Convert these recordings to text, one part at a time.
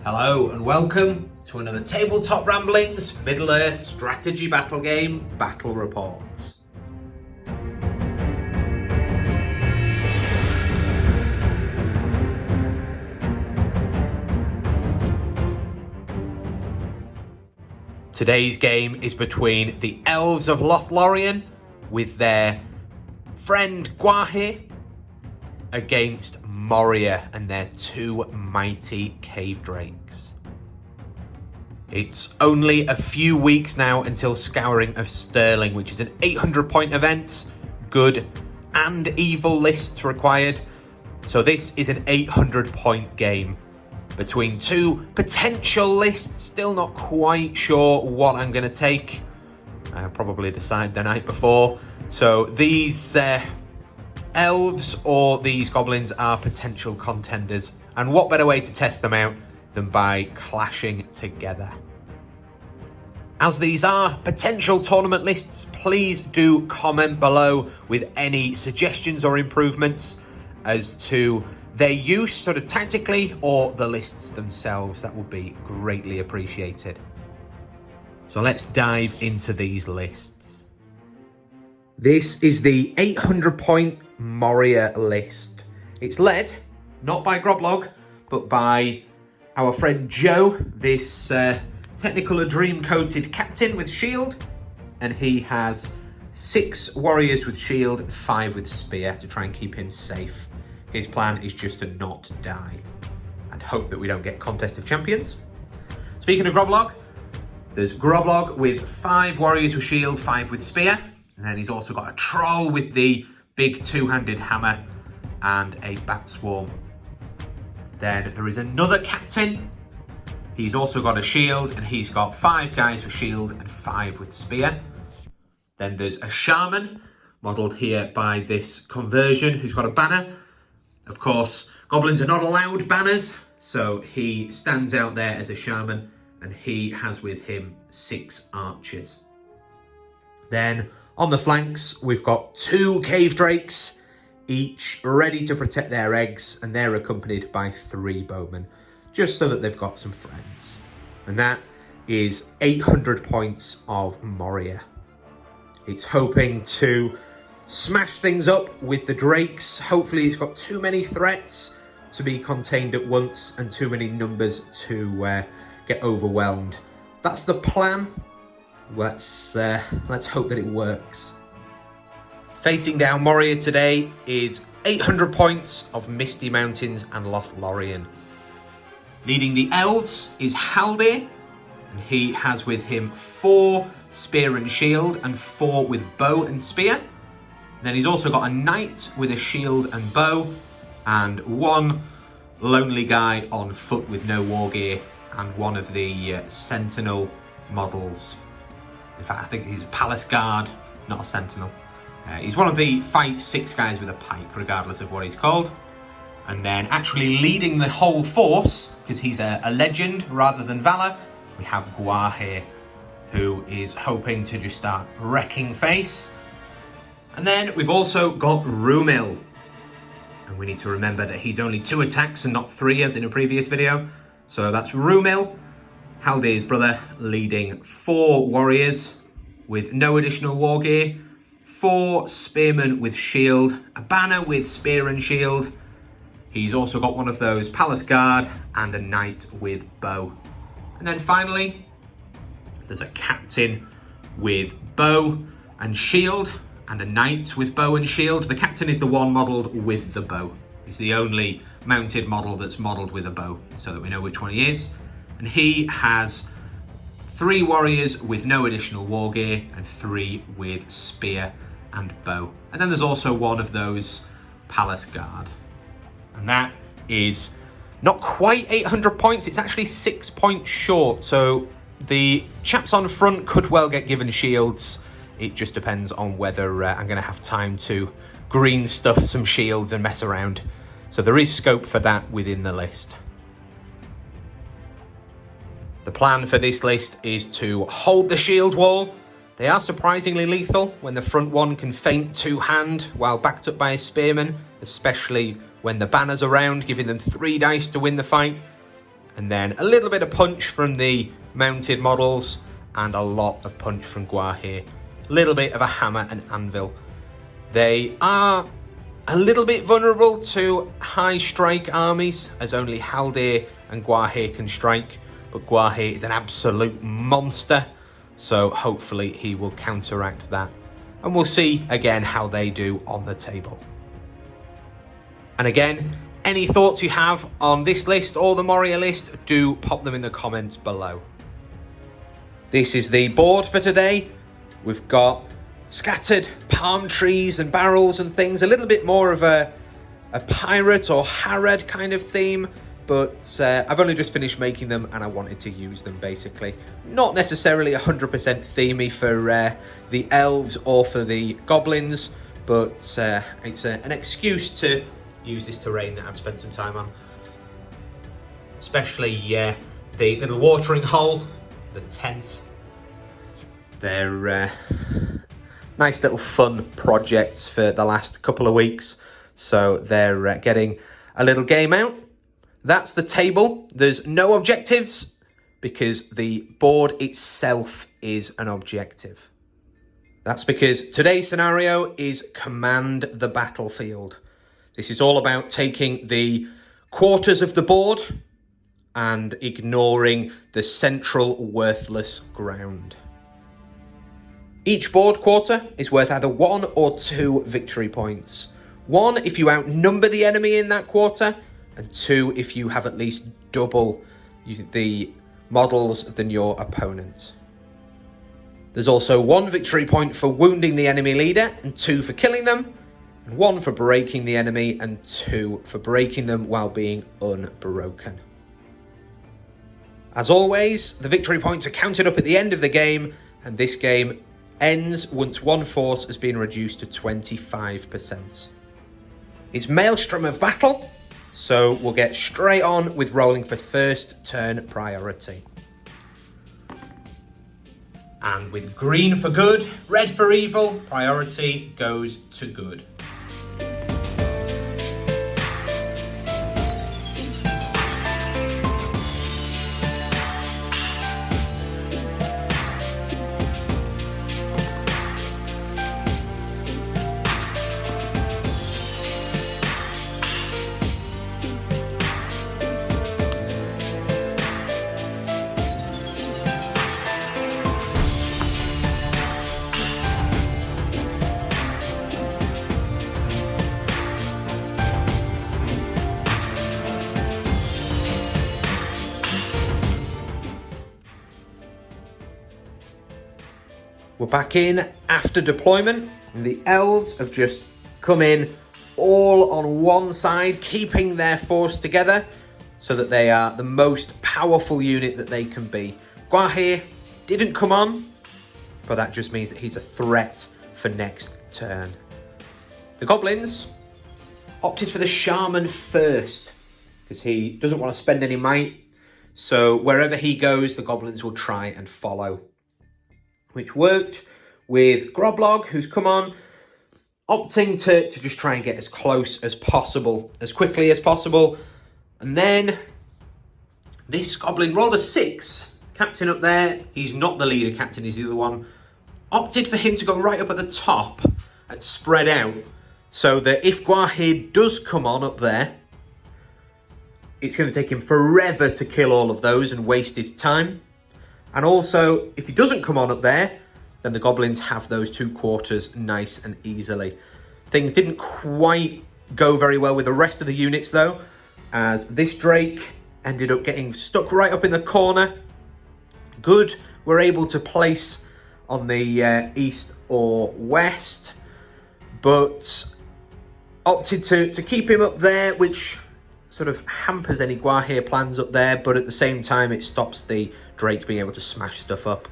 Hello and welcome to another Tabletop Ramblings Middle-earth strategy battle game battle reports. Today's game is between the elves of Lothlorien with their friend Gwahir against Moria and their two mighty cave drakes. It's only a few weeks now until Scouring of Stirling, which is an 800 point event, good and evil lists required. So this is an 800 point game between two potential lists. Still not quite sure what I'm going to take. I'll probably decide the night before. So these elves or these goblins are potential contenders, and what better way to test them out than by clashing together. As these are potential tournament lists, please do comment below with any suggestions or improvements as to their use sort of tactically or the lists themselves. That would be greatly appreciated. So let's dive into these lists. This is the 800 point Moria list. It's led not by Groblog but by our friend Joe, this technical dream coated captain with shield, and he has 6 warriors with shield and 5 with spear to try and keep him safe. His plan is just to not die and hope that we don't get contest of champions. Speaking of Groblog, there's Groblog with 5 warriors with shield, 5 with spear. And then he's also got a troll with the big two-handed hammer and a bat swarm. Then there is another captain. He's also got a shield and he's got 5 guys with shield and 5 with spear. Then there's a shaman, modelled here by this conversion, who's got a banner. Of course, goblins are not allowed banners, so he stands out there as a shaman, and he has with him 6 archers. Then on the flanks, we've got 2 cave drakes, each ready to protect their eggs, and they're accompanied by 3 bowmen, just so that they've got some friends. And that is 800 points of Moria. It's hoping to smash things up with the drakes. Hopefully it's got too many threats to be contained at once and too many numbers to get overwhelmed. That's the plan. Let's hope that it works. Facing down Moria today is 800 points of Misty Mountains and Lothlorien. Leading the elves is Haldir, and he has with him 4 spear and shield and 4 with bow and spear. Then he's also got a knight with a shield and bow, and 1 lonely guy on foot with no war gear, and one of the sentinel models. In fact, I think he's a palace guard, not a sentinel. He's one of the fight 6 guys with a pike, regardless of what he's called. And then actually leading the whole force, because he's a legend rather than valor, we have Gwahir, who is hoping to just start wrecking face. And then we've also got Rumil. And we need to remember that he's only 2 attacks and not 3 as in a previous video. So that's Rumil, Haldir's brother, leading 4 warriors with no additional war gear, 4 spearmen with shield, a banner with spear and shield. He's also got one of those palace guard and a knight with bow. And then finally, there's a captain with bow and shield and a knight with bow and shield. The captain is the one modelled with the bow. He's the only mounted model that's modelled with a bow, so that we know which one he is. And he has 3 warriors with no additional war gear and 3 with spear and bow. And then there's also one of those palace guard. And that is not quite 800 points, it's actually 6 points short. So the chaps on front could well get given shields. It just depends on whether I'm going to have time to green stuff some shields and mess around. So there is scope for that within the list. The plan for this list is to hold the shield wall. They are surprisingly lethal when the front one can feint 2-hand while backed up by a spearman, especially when the banner's around, giving them 3 dice to win the fight. And then a little bit of punch from the mounted models and a lot of punch from Gwahir. A little bit of a hammer and anvil. They are a little bit vulnerable to high strike armies, as only Haldir and Gwahir can strike. But Gwahir is an absolute monster, so hopefully he will counteract that. And we'll see again how they do on the table. And again, any thoughts you have on this list or the Moria list, do pop them in the comments below. This is the board for today. We've got scattered palm trees and barrels and things, a little bit more of a pirate or Harad kind of theme, but I've only just finished making them and I wanted to use them basically. Not necessarily 100% themey for the elves or for the goblins, but it's an excuse to use this terrain that I've spent some time on. Especially the little watering hole, the tent. They're nice little fun projects for the last couple of weeks. So they're getting a little game out. That's the table. There's no objectives because the board itself is an objective. That's because today's scenario is command the battlefield. This is all about taking the quarters of the board and ignoring the central worthless ground. Each board quarter is worth either 1 or 2 victory points. 1 if you outnumber the enemy in that quarter, and 2 if you have at least double the models than your opponent. There's also 1 victory point for wounding the enemy leader, and 2 for killing them, and 1 for breaking the enemy, and 2 for breaking them while being unbroken. As always, the victory points are counted up at the end of the game, and this game ends once one force has been reduced to 25%. It's Maelstrom of Battle, so we'll get straight on with rolling for first turn priority. And with green for good, red for evil, priority goes to good. We're back in after deployment, and the elves have just come in all on one side, keeping their force together so that they are the most powerful unit that they can be. Gwahir didn't come on, but that just means that he's a threat for next turn. The goblins opted for the Shaman first because he doesn't want to spend any might, so wherever he goes, the goblins will try and follow. Which worked with Groblog, who's come on, opting to just try and get as close as possible, as quickly as possible. And then this goblin rolled a 6. Captain up there, he's not the leader captain, he's the other one. Opted for him to go right up at the top and spread out, so that if Gwahir does come on up there, it's going to take him forever to kill all of those and waste his time. And also, if he doesn't come on up there, then the goblins have those 2 quarters nice and easily. Things didn't quite go very well with the rest of the units though, as this Drake ended up getting stuck right up in the corner. Good, we're able to place on the east or west, but opted to keep him up there, which sort of hampers any Gwahir plans up there, but at the same time it stops the Drake being able to smash stuff up.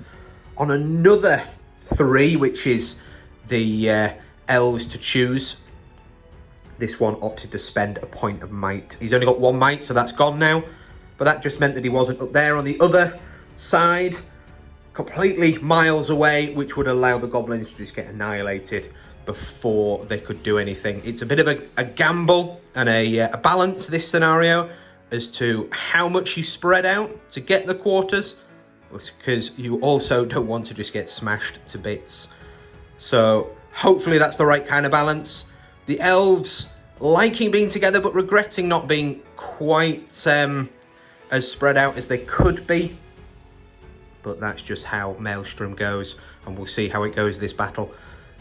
On another 3, which is the elves to choose, this one opted to spend a point of might. He's only got 1 might, so that's gone now, but that just meant that he wasn't up there on the other side, completely miles away, which would allow the goblins to just get annihilated before they could do anything. It's a bit of a gamble and a balance, this scenario, as to how much you spread out to get the quarters, because you also don't want to just get smashed to bits. So hopefully that's the right kind of balance. The elves liking being together but regretting not being quite as spread out as they could be. But that's just how Maelstrom goes, and we'll see how it goes this battle.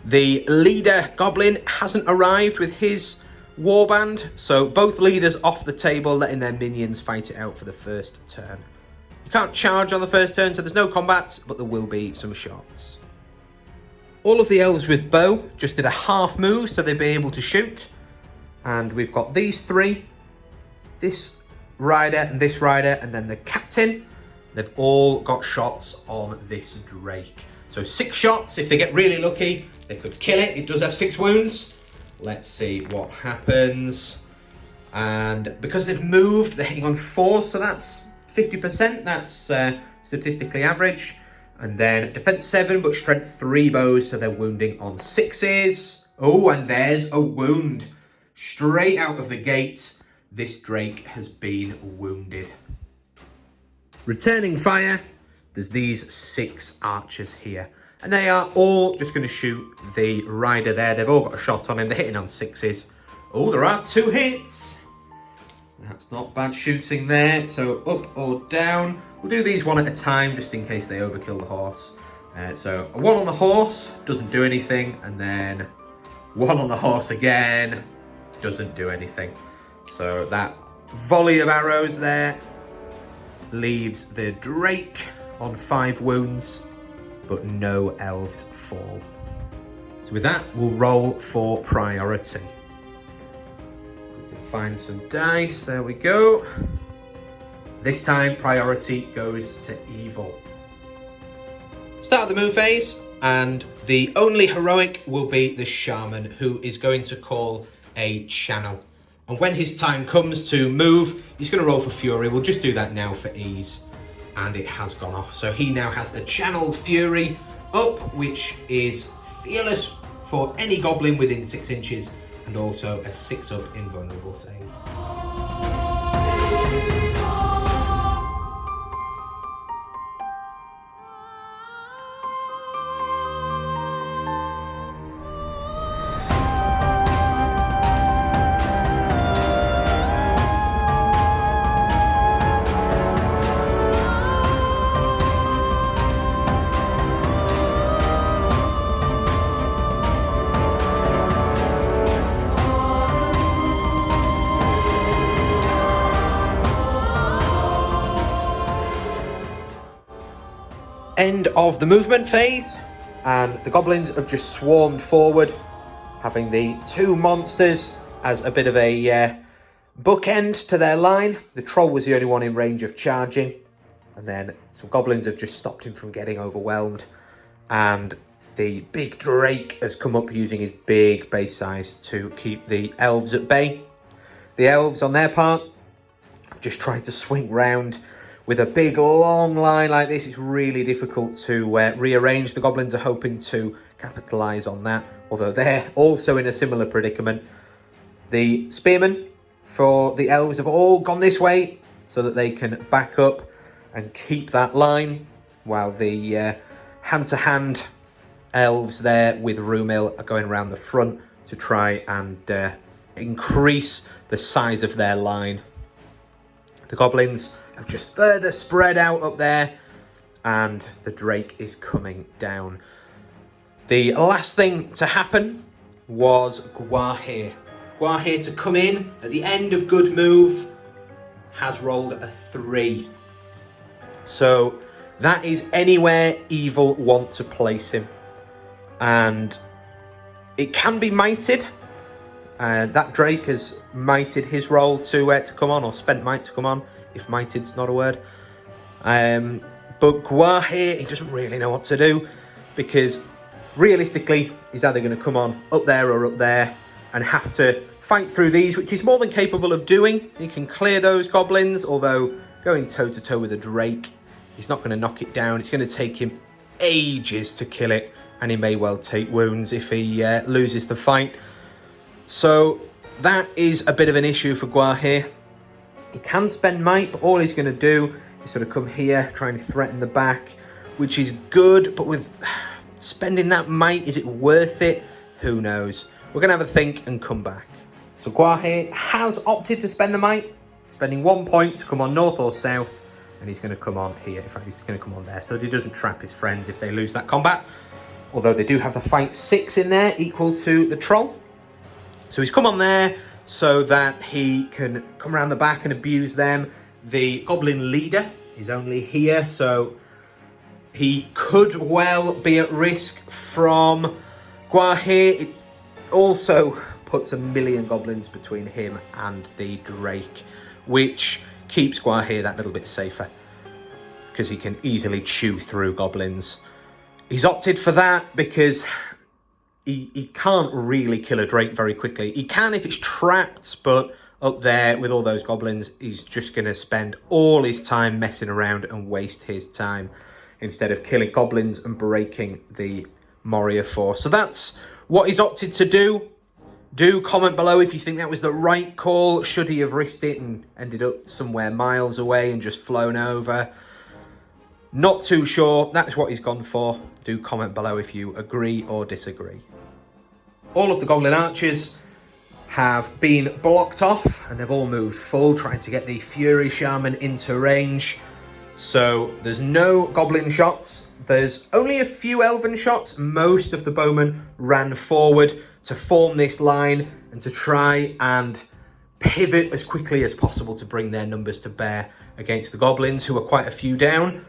The leader goblin hasn't arrived with his warband, so both leaders off the table, letting their minions fight it out for the first turn. You can't charge on the first turn, so there's no combat, but there will be some shots. All of the elves with bow just did a half move, so they'll be able to shoot. And we've got these three, this rider, and then the captain. They've all got shots on this drake. So 6 shots. If they get really lucky, they could kill it. It does have 6 wounds. Let's see what happens. And because they've moved, they're hitting on 4, so that's 50%. That's statistically average. And then defense 7, but strength 3 bows, so they're wounding on 6s. Oh, and there's a wound. Straight out of the gate, this drake has been wounded. Returning fire, there's these 6 archers here. And they are all just going to shoot the rider there. They've all got a shot on him. They're hitting on 6s. Oh, there are 2 hits. That's not bad shooting there. So up or down. We'll do these one at a time just in case they overkill the horse. So a 1 on the horse doesn't do anything. And then 1 on the horse again doesn't do anything. So that volley of arrows there leaves the drake on 5 wounds, but no elves fall. So with that, we'll roll for priority. We can find some dice, there we go. This time, priority goes to evil. Start the move phase, and the only heroic will be the Shaman, who is going to call a channel. And when his time comes to move, he's going to roll for Fury. We'll just do that now for ease. And it has gone off. So he now has the Channeled Fury up, which is fearless for any goblin within 6 inches, and also a 6-up invulnerable save. End of the movement phase, and the goblins have just swarmed forward, having the 2 monsters as a bit of a bookend to their line. The troll was the only one in range of charging, and then some goblins have just stopped him from getting overwhelmed, and the big drake has come up using his big base size to keep the elves at bay. The elves on their part have just tried to swing round. With a big long line like this, it's really difficult to rearrange. The goblins are hoping to capitalise on that, although they're also in a similar predicament. The spearmen for the elves have all gone this way so that they can back up and keep that line, while the hand-to-hand elves there with Rumil are going around the front to try and increase the size of their line. The goblins have just further spread out up there, and the drake is coming down. The last thing to happen was Gwahir. Gwahir to come in at the end of good move has rolled a 3. So that is anywhere evil want to place him. And it can be mighted. That drake has mighted his roll to come on, or spent might to come on, if mighted's not a word. But Gwahir, he doesn't really know what to do, because realistically, he's either going to come on up there or up there and have to fight through these, which he's more than capable of doing. He can clear those goblins, although going toe-to-toe with a drake, he's not going to knock it down. It's going to take him ages to kill it, and he may well take wounds if he loses the fight. So that is a bit of an issue for Gwahir. He can spend might, but all he's going to do is sort of come here, try and threaten the back, which is good, but with spending that might, is it worth it? Who knows? We're going to have a think and come back. So Gwahir has opted to spend the might, spending 1 point to come on north or south, and he's going to come on here. In fact, he's going to come on there, so that he doesn't trap his friends if they lose that combat. Although they do have the fight 6 in there, equal to the troll. So he's come on there so that he can come around the back and abuse them. The goblin leader is only here, so he could well be at risk from Gwahir. It also puts 1,000,000 goblins between him and the Drake, which keeps Gwahir that little bit safer because he can easily chew through goblins. He's opted for that because he can't really kill a Drake very quickly. He can if it's trapped, but up there with all those goblins, he's just going to spend all his time messing around and waste his time instead of killing goblins and breaking the Moria force. So that's what he's opted to do. Do comment below if you think that was the right call. Should he have risked it and ended up somewhere miles away and just flown over? Not too sure. That's what he's gone for. Do comment below if you agree or disagree. All of the goblin archers have been blocked off and they've all moved full, trying to get the Fury Shaman into range. So there's no goblin shots. There's only a few elven shots. Most of the bowmen ran forward to form this line and to try and pivot as quickly as possible to bring their numbers to bear against the goblins, who are quite a few down.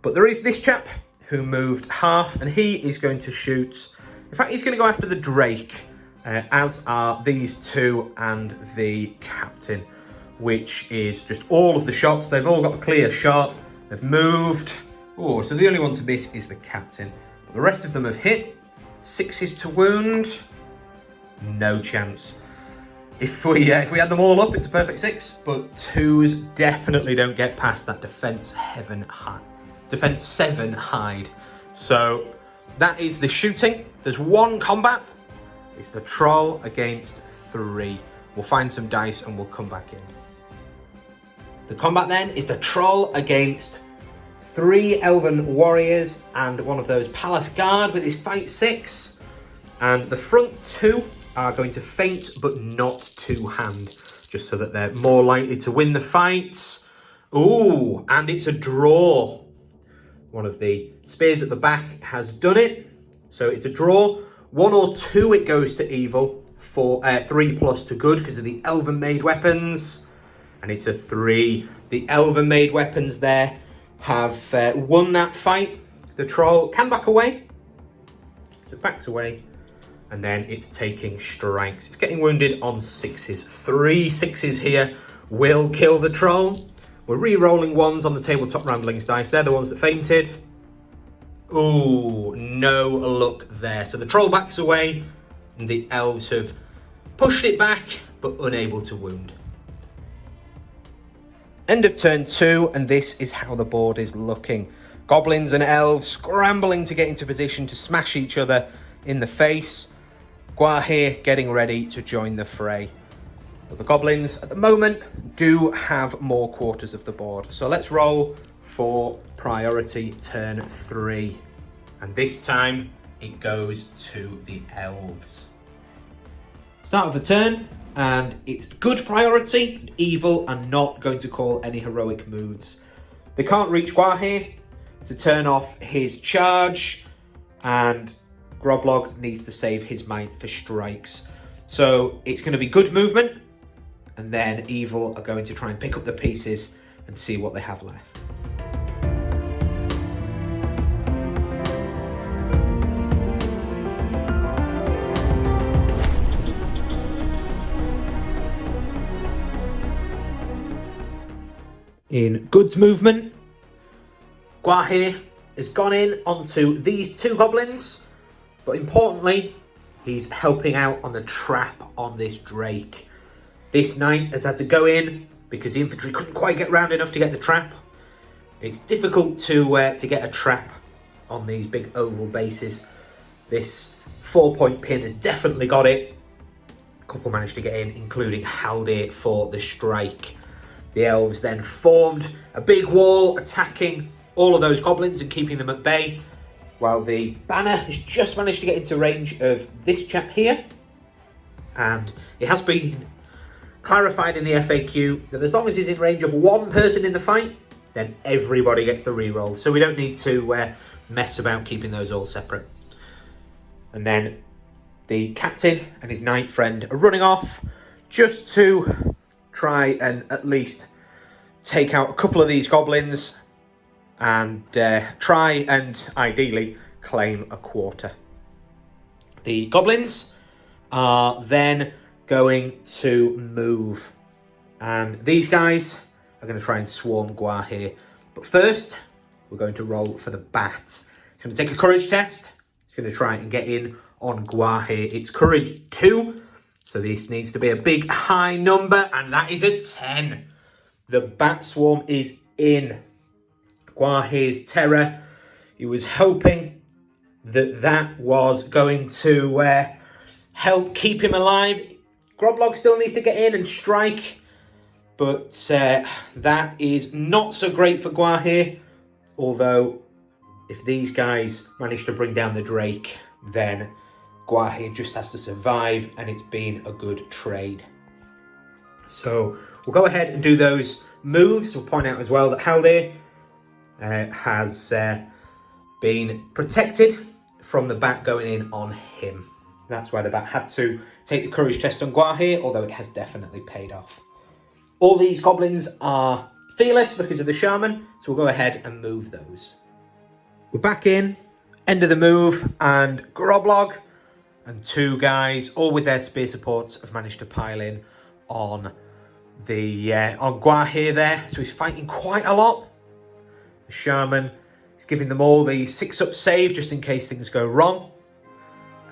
But there is this chap who moved half, and he is going to shoot. In fact, he's going to go after the Drake, as are these two and the captain, which is just all of the shots. They've all got a clear shot. They've moved. Oh, so the only one to miss is the captain. The rest of them have hit. 6s to wound. No chance. If we had them all up, it's a perfect 6. But 2s definitely don't get past that defense 7 hide. So that is the shooting. There's 1 combat. It's the troll against 3. We'll find some dice and we'll come back in. The combat then is the troll against 3 elven warriors and one of those palace guard with his fight 6. And the front 2 are going to feint but not 2-hand, just so that they're more likely to win the fights. Ooh, and it's a draw. One of the spears at the back has done it. So it's a draw. 1 or 2 it goes to evil. 3+ to good because of the elven made weapons. And it's a 3. The elven made weapons there have won that fight. The troll can back away. So it backs away. And then it's taking strikes. It's getting wounded on 6s. 3 6s here will kill the troll. We're re-rolling 1s on the tabletop ramblings dice. They're the ones that fainted. Ooh, no luck there. So the troll backs away and the elves have pushed it back but unable to wound. End of turn 2, and this is how the board is looking. Goblins and elves scrambling to get into position to smash each other in the face. Gwahir getting ready to join the fray. But the goblins at the moment do have more quarters of the board. So let's roll for priority turn 3. And this time it goes to the elves. Start of the turn, and it's good priority. Evil are not going to call any heroic moves. They can't reach Gwahir to turn off his charge, and Groblog needs to save his might for strikes. So it's going to be good movement, and then evil are going to try and pick up the pieces and see what they have left. In goods movement, Gwahir has gone in onto these 2 goblins, but importantly, he's helping out on the trap on this Drake. This knight has had to go in because the infantry couldn't quite get round enough to get the trap. It's difficult to get a trap on these big oval bases. This 4-point pin has definitely got it. A couple managed to get in, including Haldir for the strike. The elves then formed a big wall attacking all of those goblins and keeping them at bay, while the banner has just managed to get into range of this chap here. And it has been clarified in the FAQ that as long as he's in range of one person in the fight, then everybody gets the reroll. So we don't need to mess about keeping those all separate. And then the captain and his knight friend are running off just to try and at least take out a couple of these goblins and try and ideally claim a quarter. The goblins are then going to move, and these guys are going to try and swarm Gwahir. But first, we're going to roll for the bat. It's going to take a courage test. It's going to try and get in on Gwahir. It's courage 2, so this needs to be a big high number, and that is a 10. The bat swarm is in. Gwahir's terror, he was hoping that that was going to help keep him alive. Groblog still needs to get in and strike, but that is not so great for Gwahir. Although, if these guys manage to bring down the Drake, then Gwahir just has to survive, and it's been a good trade. So we'll go ahead and do those moves. We'll point out as well that Haldir has been protected from the bat going in on him. That's why the bat had to take the courage test on Gwahir, although it has definitely paid off. All these goblins are fearless because of the shaman, so we'll go ahead and move those. We're back in, end of the move, and Groblog and 2 guys, all with their spear supports, have managed to pile in on the on Gwahir there. So he's fighting quite a lot. The shaman is giving them all the 6-up save just in case things go wrong.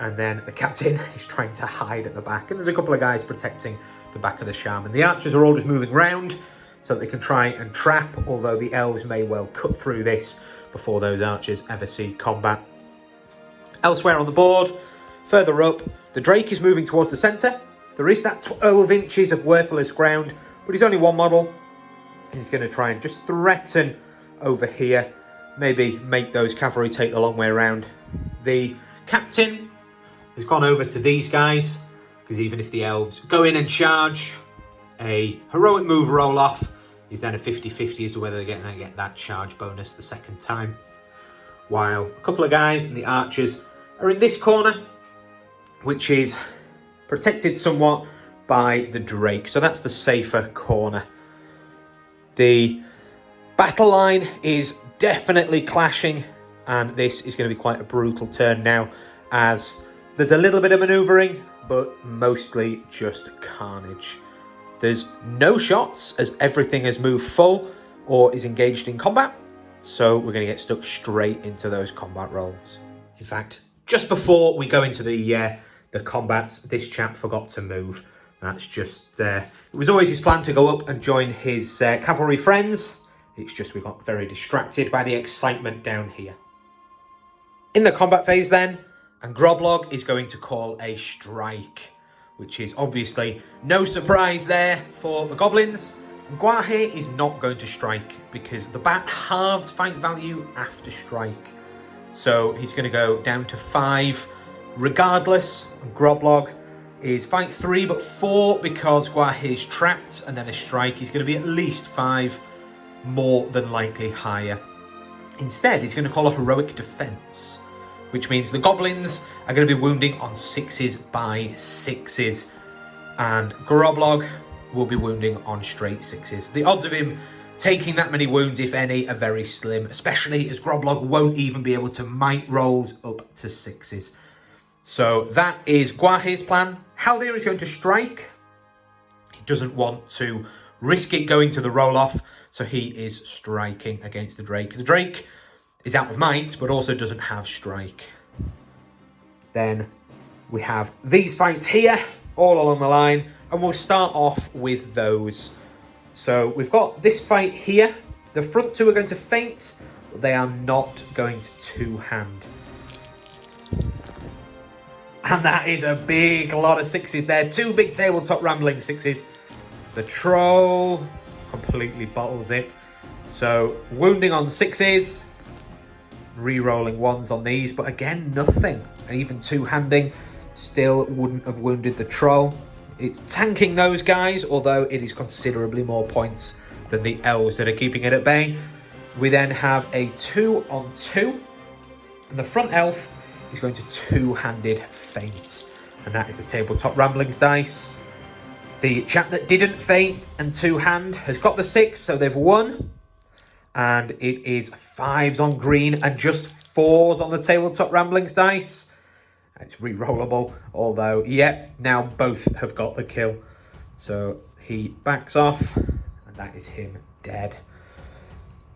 And then the captain is trying to hide at the back. And there's a couple of guys protecting the back of the shaman. The archers are all just moving around so that they can try and trap, although the elves may well cut through this before those archers ever see combat. Elsewhere on the board, further up, the Drake is moving towards the centre. There is that 12 inches of worthless ground, but he's only one model. He's going to try and just threaten over here, maybe make those cavalry take the long way around. The captain has gone over to these guys, because even if the elves go in and charge, a heroic move roll off is then a 50-50 as to whether they're going to get that charge bonus the second time. While a couple of guys and the archers are in this corner, which is protected somewhat by the Drake. So that's the safer corner. The battle line is definitely clashing, and this is going to be quite a brutal turn now, as there's a little bit of manoeuvring, but mostly just carnage. There's no shots, as everything has moved full or is engaged in combat, so we're going to get stuck straight into those combat rolls. In fact, just before we go into the combats, this chap forgot to move. That's just, it was always his plan to go up and join his cavalry friends. It's just we got very distracted by the excitement down here. In the combat phase then, and Groblog is going to call a strike, which is obviously no surprise there for the goblins. Gwahir is not going to strike because the bat halves fight value after strike. So he's going to go down to 5 regardless. And Groblog is fight 3 but 4 because Gwahir's trapped, and then a strike is going to be at least 5, more than likely higher. Instead, he's going to call a heroic defense, which means the goblins are going to be wounding on 6s by 6s, and Groblog will be wounding on straight 6s. The odds of him taking that many wounds, if any, are very slim, especially as Groblog won't even be able to might rolls up to 6s. So that is Gwahir's plan. Haldir is going to strike. He doesn't want to risk it going to the roll-off, so he is striking against the Drake. The Drake is out of might, but also doesn't have strike. Then we have these fights here, all along the line, and we'll start off with those. So we've got this fight here. The front 2 are going to feint, but they are not going to 2-hand. And that is a big lot of 6s there. 2 big tabletop rambling 6s. The troll completely bottles it. So wounding on 6s, re-rolling 1s on these, but again, nothing. And even two-handing still wouldn't have wounded the troll. It's tanking those guys, although it is considerably more points than the elves that are keeping it at bay. We then have a 2-on-2, and the front elf is going to two-handed feint, and that is the tabletop ramblings dice. The chap that didn't feint and two-hand has got the 6, so they've won. And it is 5s on green and just 4s on the tabletop ramblings dice. It's re-rollable, although, yeah, now both have got the kill. So he backs off, and that is him dead.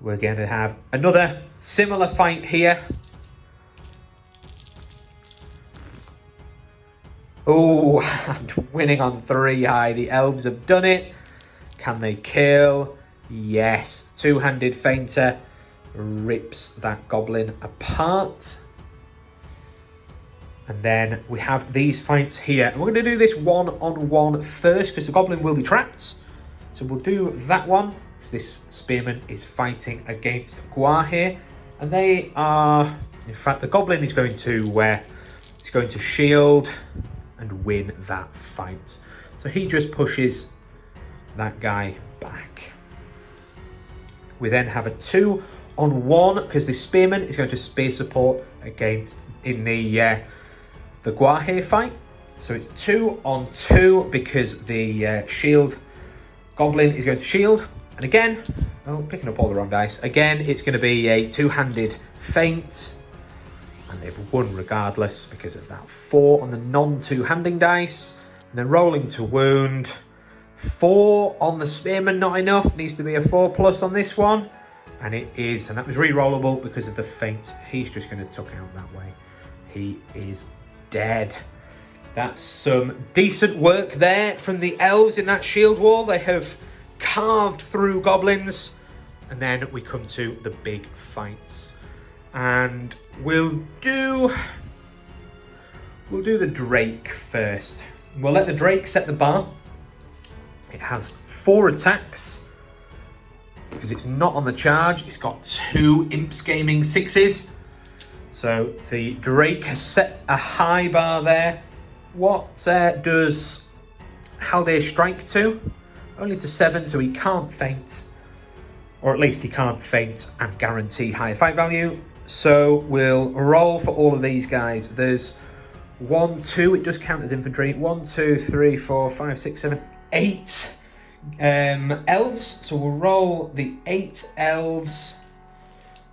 We're going to have another similar fight here. Oh, and winning on 3 high. The elves have done it. Can they kill? Yes. Two-handed feinter rips that goblin apart. And then we have these fights here. And we're going to do this 1-on-1 first, because the goblin will be trapped. So we'll do that one, because this spearman is fighting against Gwahir. And they are... In fact, the goblin is going to shield and win that fight. So he just pushes that guy back. We then have a 2-on-1, because this spearman is going to spear support against in the Gwahir fight. So it's 2-on-2 because the shield goblin is going to shield. And again, oh, picking up all the wrong dice. Again, it's going to be a two-handed feint. And they've won regardless because of that. 4 on the non-two-handing dice. And then rolling to wound. 4 on the spearman, not enough. Needs to be a 4+ on this one. And it is. And that was re-rollable because of the feint. He's just going to tuck out that way. He is dead. That's some decent work there from the elves in that shield wall. They have carved through goblins. And then we come to the big fights. And we'll do the Drake first. We'll let the Drake set the bar. It has 4 attacks. Because it's not on the charge, it's got 2 Imps Gaming 6s. So the Drake has set a high bar there. What does Haldir strike to? Only to 7, so he can't feint. Or at least he can't feint and guarantee higher fight value. So we'll roll for all of these guys. There's 1, 2, it does count as infantry. 1, 2, 3, 4, 5, 6, 7, 8 elves. So we'll roll the 8 elves.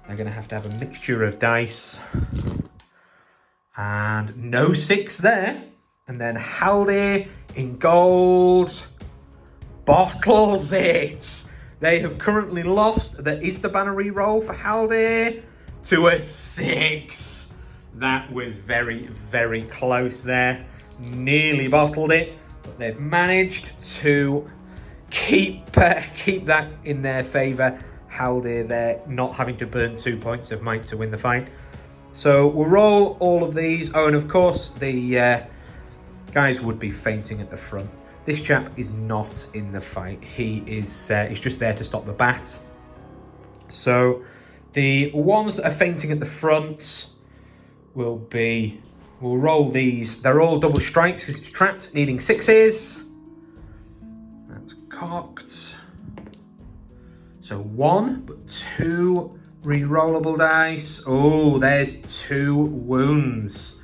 They're going to have a mixture of dice. And no 6 there. And then Haldir in gold bottles it. They have currently lost. There is the banner re-roll for Haldir to a 6. That was very, very close there. Nearly bottled it, but they've managed to keep that in their favour. Haldir there not having to burn 2 points of might to win the fight. So we'll roll all of these. Oh, and of course the guys would be fainting at the front. This chap is not in the fight. He's just there to stop the bat. So the ones that are fainting at the front we'll roll these. They're all double strikes because it's trapped, needing 6s. That's cocked. So 1, but 2 re-rollable dice. Oh, there's 2 wounds.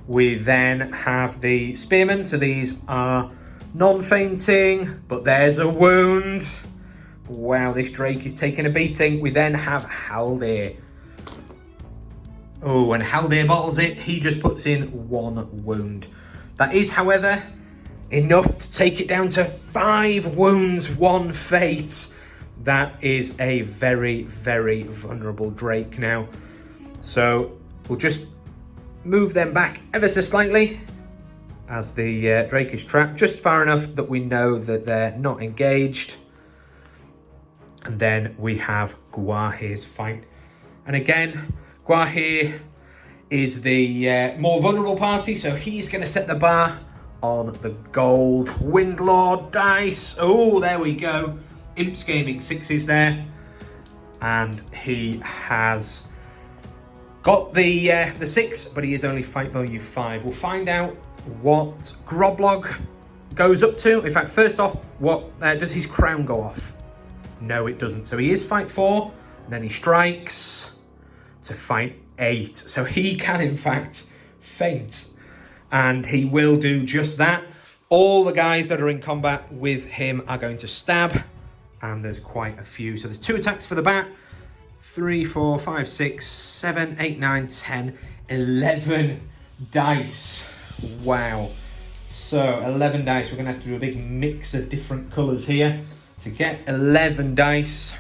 We then have the spearmen, so these are non-fainting, but there's a wound. Wow, this Drake is taking a beating. We then have Haldir. Oh, and Haldir bottles it. He just puts in 1 wound. That is, however, enough to take it down to 5 wounds, 1 fate. That is a very, very vulnerable Drake now. So we'll just move them back ever so slightly as the Drake is trapped, just far enough that we know that they're not engaged. And then we have Gwahir's fight. And again, Gwahir is the more vulnerable party, so he's going to set the bar on the gold Windlord dice. Oh, there we go. Imps Gaming 6s there, and he has got the 6, but he is only fight value 5. We'll find out what Groblog goes up to. In fact, first off, what does his crown go off? No, it doesn't. So he is fight 4, and then he strikes to fight 8. So he can, in fact, feint, and he will do just that. All the guys that are in combat with him are going to stab, and there's quite a few. So there's 2 attacks for the bat. 3, 4, 5, 6, 7, 8, 9, 10, 11 dice. Wow. So 11 dice. We're going to have to do a big mix of different colours here to get 11 dice.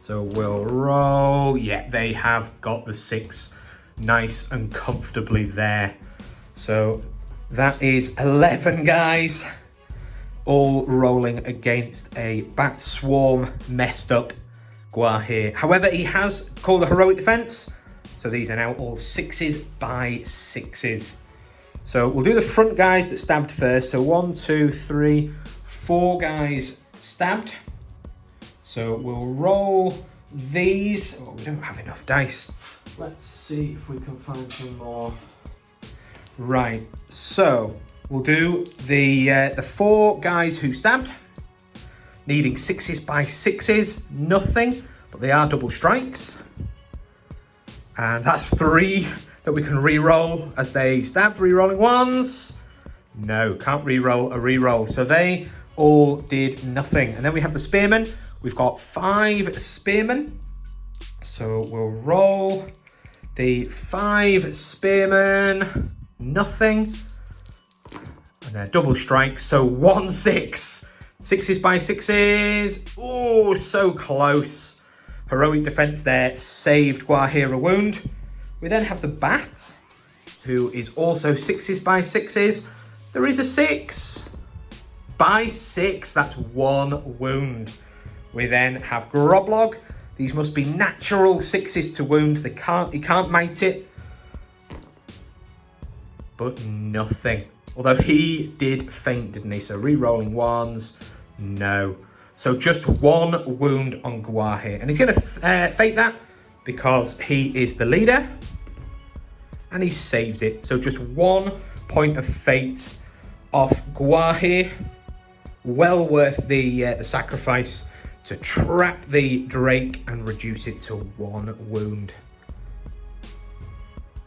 So we'll roll. Yeah, they have got the 6 nice and comfortably there. So that is 11 guys, all rolling against a bat swarm messed up Gwahir. However, he has called a heroic defense, so these are now all 6s by 6s. So we'll do the front guys that stabbed first. So 1, 2, 3, 4 guys stabbed. So we'll roll these. Oh, we don't have enough dice. Let's see if we can find some more. Right, so we'll do the 4 guys who stabbed, needing 6s by 6s, nothing, but they are double strikes. And that's 3 that we can re-roll as they stabbed. Re-rolling 1s. No, can't re-roll a re-roll. So they all did nothing. And then we have the spearmen. We've got 5 spearmen. So we'll roll the 5 spearmen. Nothing. And they're double strikes. So 1 6. 6s by 6s. Oh, so close. Heroic defense there saved Gwahir a wound. We then have the bat, who is also 6s by 6s. There is a 6 by 6. That's 1 wound. We then have Groblog. These must be natural 6s to wound. He can't mate it. But nothing. Although he did faint, didn't he? So re-rolling 1s, no. So just 1 wound on Gwahir. And he's going to fate that because he is the leader. And he saves it. So just 1 point of fate off Gwahir. Well worth the sacrifice to trap the Drake and reduce it to 1 wound.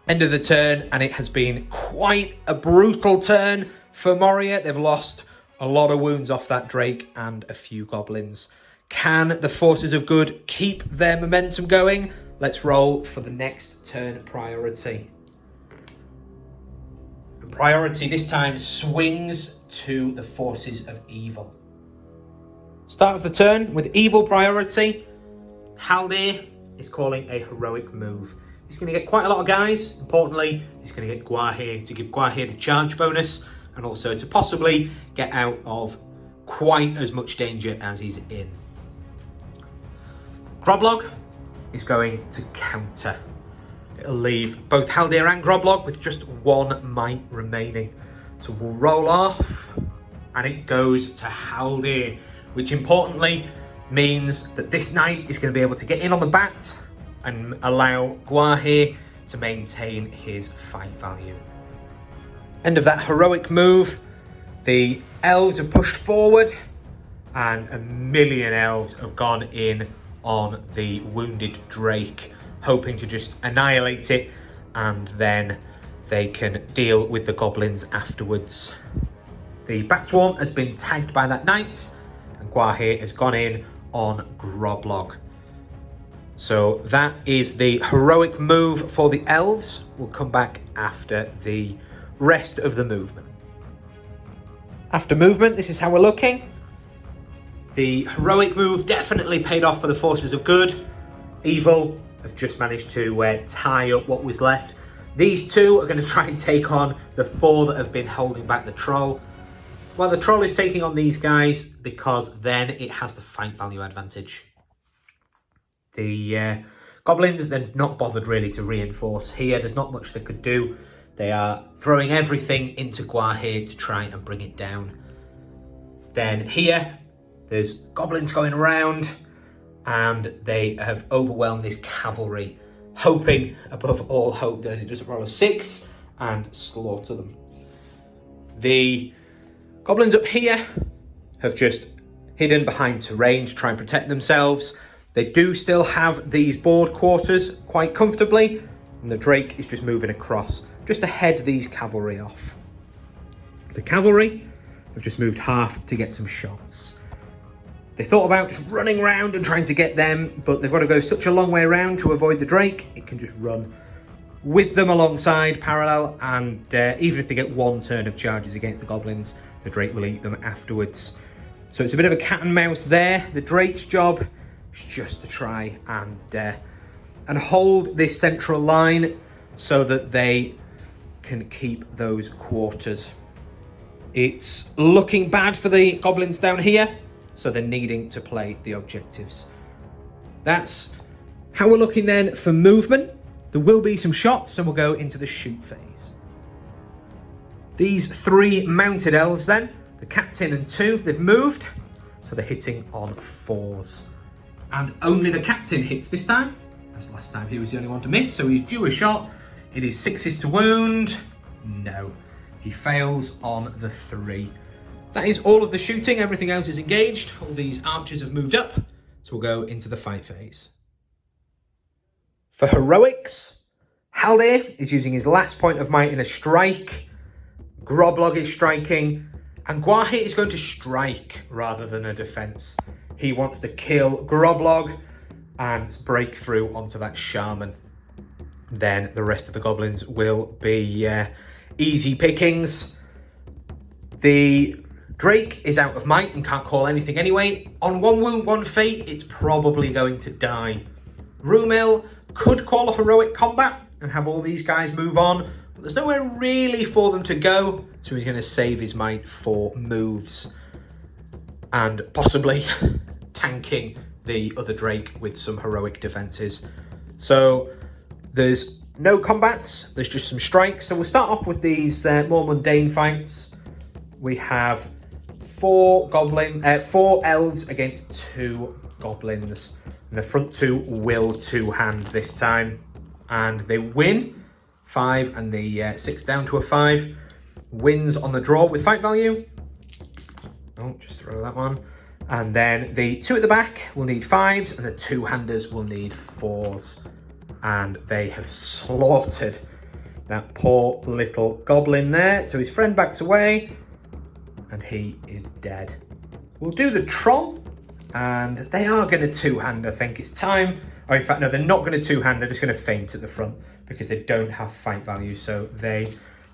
End of the turn, and it has been quite a brutal turn for Moria. They've lost a lot of wounds off that Drake and a few goblins. Can the forces of good keep their momentum going? Let's roll for the next turn priority. And priority this time swings to the forces of evil. Start of the turn with evil priority. Haldir is calling a heroic move. He's going to get quite a lot of guys. Importantly, he's going to get Gwahir to give Gwahir the charge bonus and also to possibly get out of quite as much danger as he's in. Groblog is going to counter. It'll leave both Haldir and Groblog with just 1 might remaining. So we'll roll off and it goes to Haldir, which importantly means that this knight is going to be able to get in on the bat and allow Gwahir to maintain his fight value. End of that heroic move. The elves have pushed forward and 1,000,000 elves have gone in on the wounded Drake, hoping to just annihilate it and then they can deal with the goblins afterwards. The bat swarm has been tagged by that knight and Gwahir has gone in on Groblog. So that is the heroic move for the elves. We'll come back after the rest of the movement. After movement, this is how we're looking. The heroic move definitely paid off for the forces of good. Evil have just managed to tie up what was left. These 2 are going to try and take on the 4 that have been holding back the troll. Well, the troll is taking on these guys because then it has the fight value advantage. The goblins, they're not bothered really to reinforce here. There's not much they could do. They are throwing everything into Gwahir to try and bring it down. Then here, There's goblins going around, and they have overwhelmed this cavalry, hoping above all hope that it doesn't roll a 6 and slaughter them. The goblins up here have just hidden behind terrain to try and protect themselves. They do still have these board quarters quite comfortably, and the Drake is just moving across just to head these cavalry off. The cavalry have just moved half to get some shots. They thought about just running around and trying to get them, but they've got to go such a long way around to avoid the Drake. It can just run with them alongside, parallel, and even if they get one turn of charges against the goblins, the Drake will eat them afterwards. So it's a bit of a cat and mouse there. The Drake's job is just to try and hold this central line so that they can keep those quarters. It's looking bad for the goblins down here, so they're needing to play the objectives. That's how we're looking then for movement. There will be some shots, and we'll go into the shoot phase. These 3 mounted elves then, the captain and 2, they've moved, so they're hitting on 4s. And only the captain hits this time, as last time he was the only one to miss, so he's due a shot. It is 6s to wound. No, he fails on the 3. That is all of the shooting, everything else is engaged. All these archers have moved up, so we'll go into the fight phase. For heroics, Haldir is using his last point of might in a strike. Groblog is striking, and Gwahir is going to strike rather than a defense. He wants to kill Groblog and break through onto that Shaman. Then the rest of the goblins will be easy pickings. The Drake is out of might and can't call anything anyway. On 1 wound, 1 fate, it's probably going to die. Rumil could call a heroic combat and have all these guys move on, but there's nowhere really for them to go, so he's going to save his might for moves and possibly tanking the other Drake with some heroic defenses. So there's no combats, there's just some strikes. So we'll start off with these more mundane fights. We have 4 elves against 2 goblins. And the front 2 will 2-hand this time. And they win 5, and the 6 down to a 5. Wins on the draw with fight value. Oh, just throw that one. And then the 2 at the back will need 5s, and the 2-handers will need 4s. And they have slaughtered that poor little goblin there. So his friend backs away, and he is dead. We'll do the troll, and they are going to 2-hand, I think. It's time. Or in fact, no, they're not going to 2-hand. They're just going to feint at the front because they don't have fight value. So they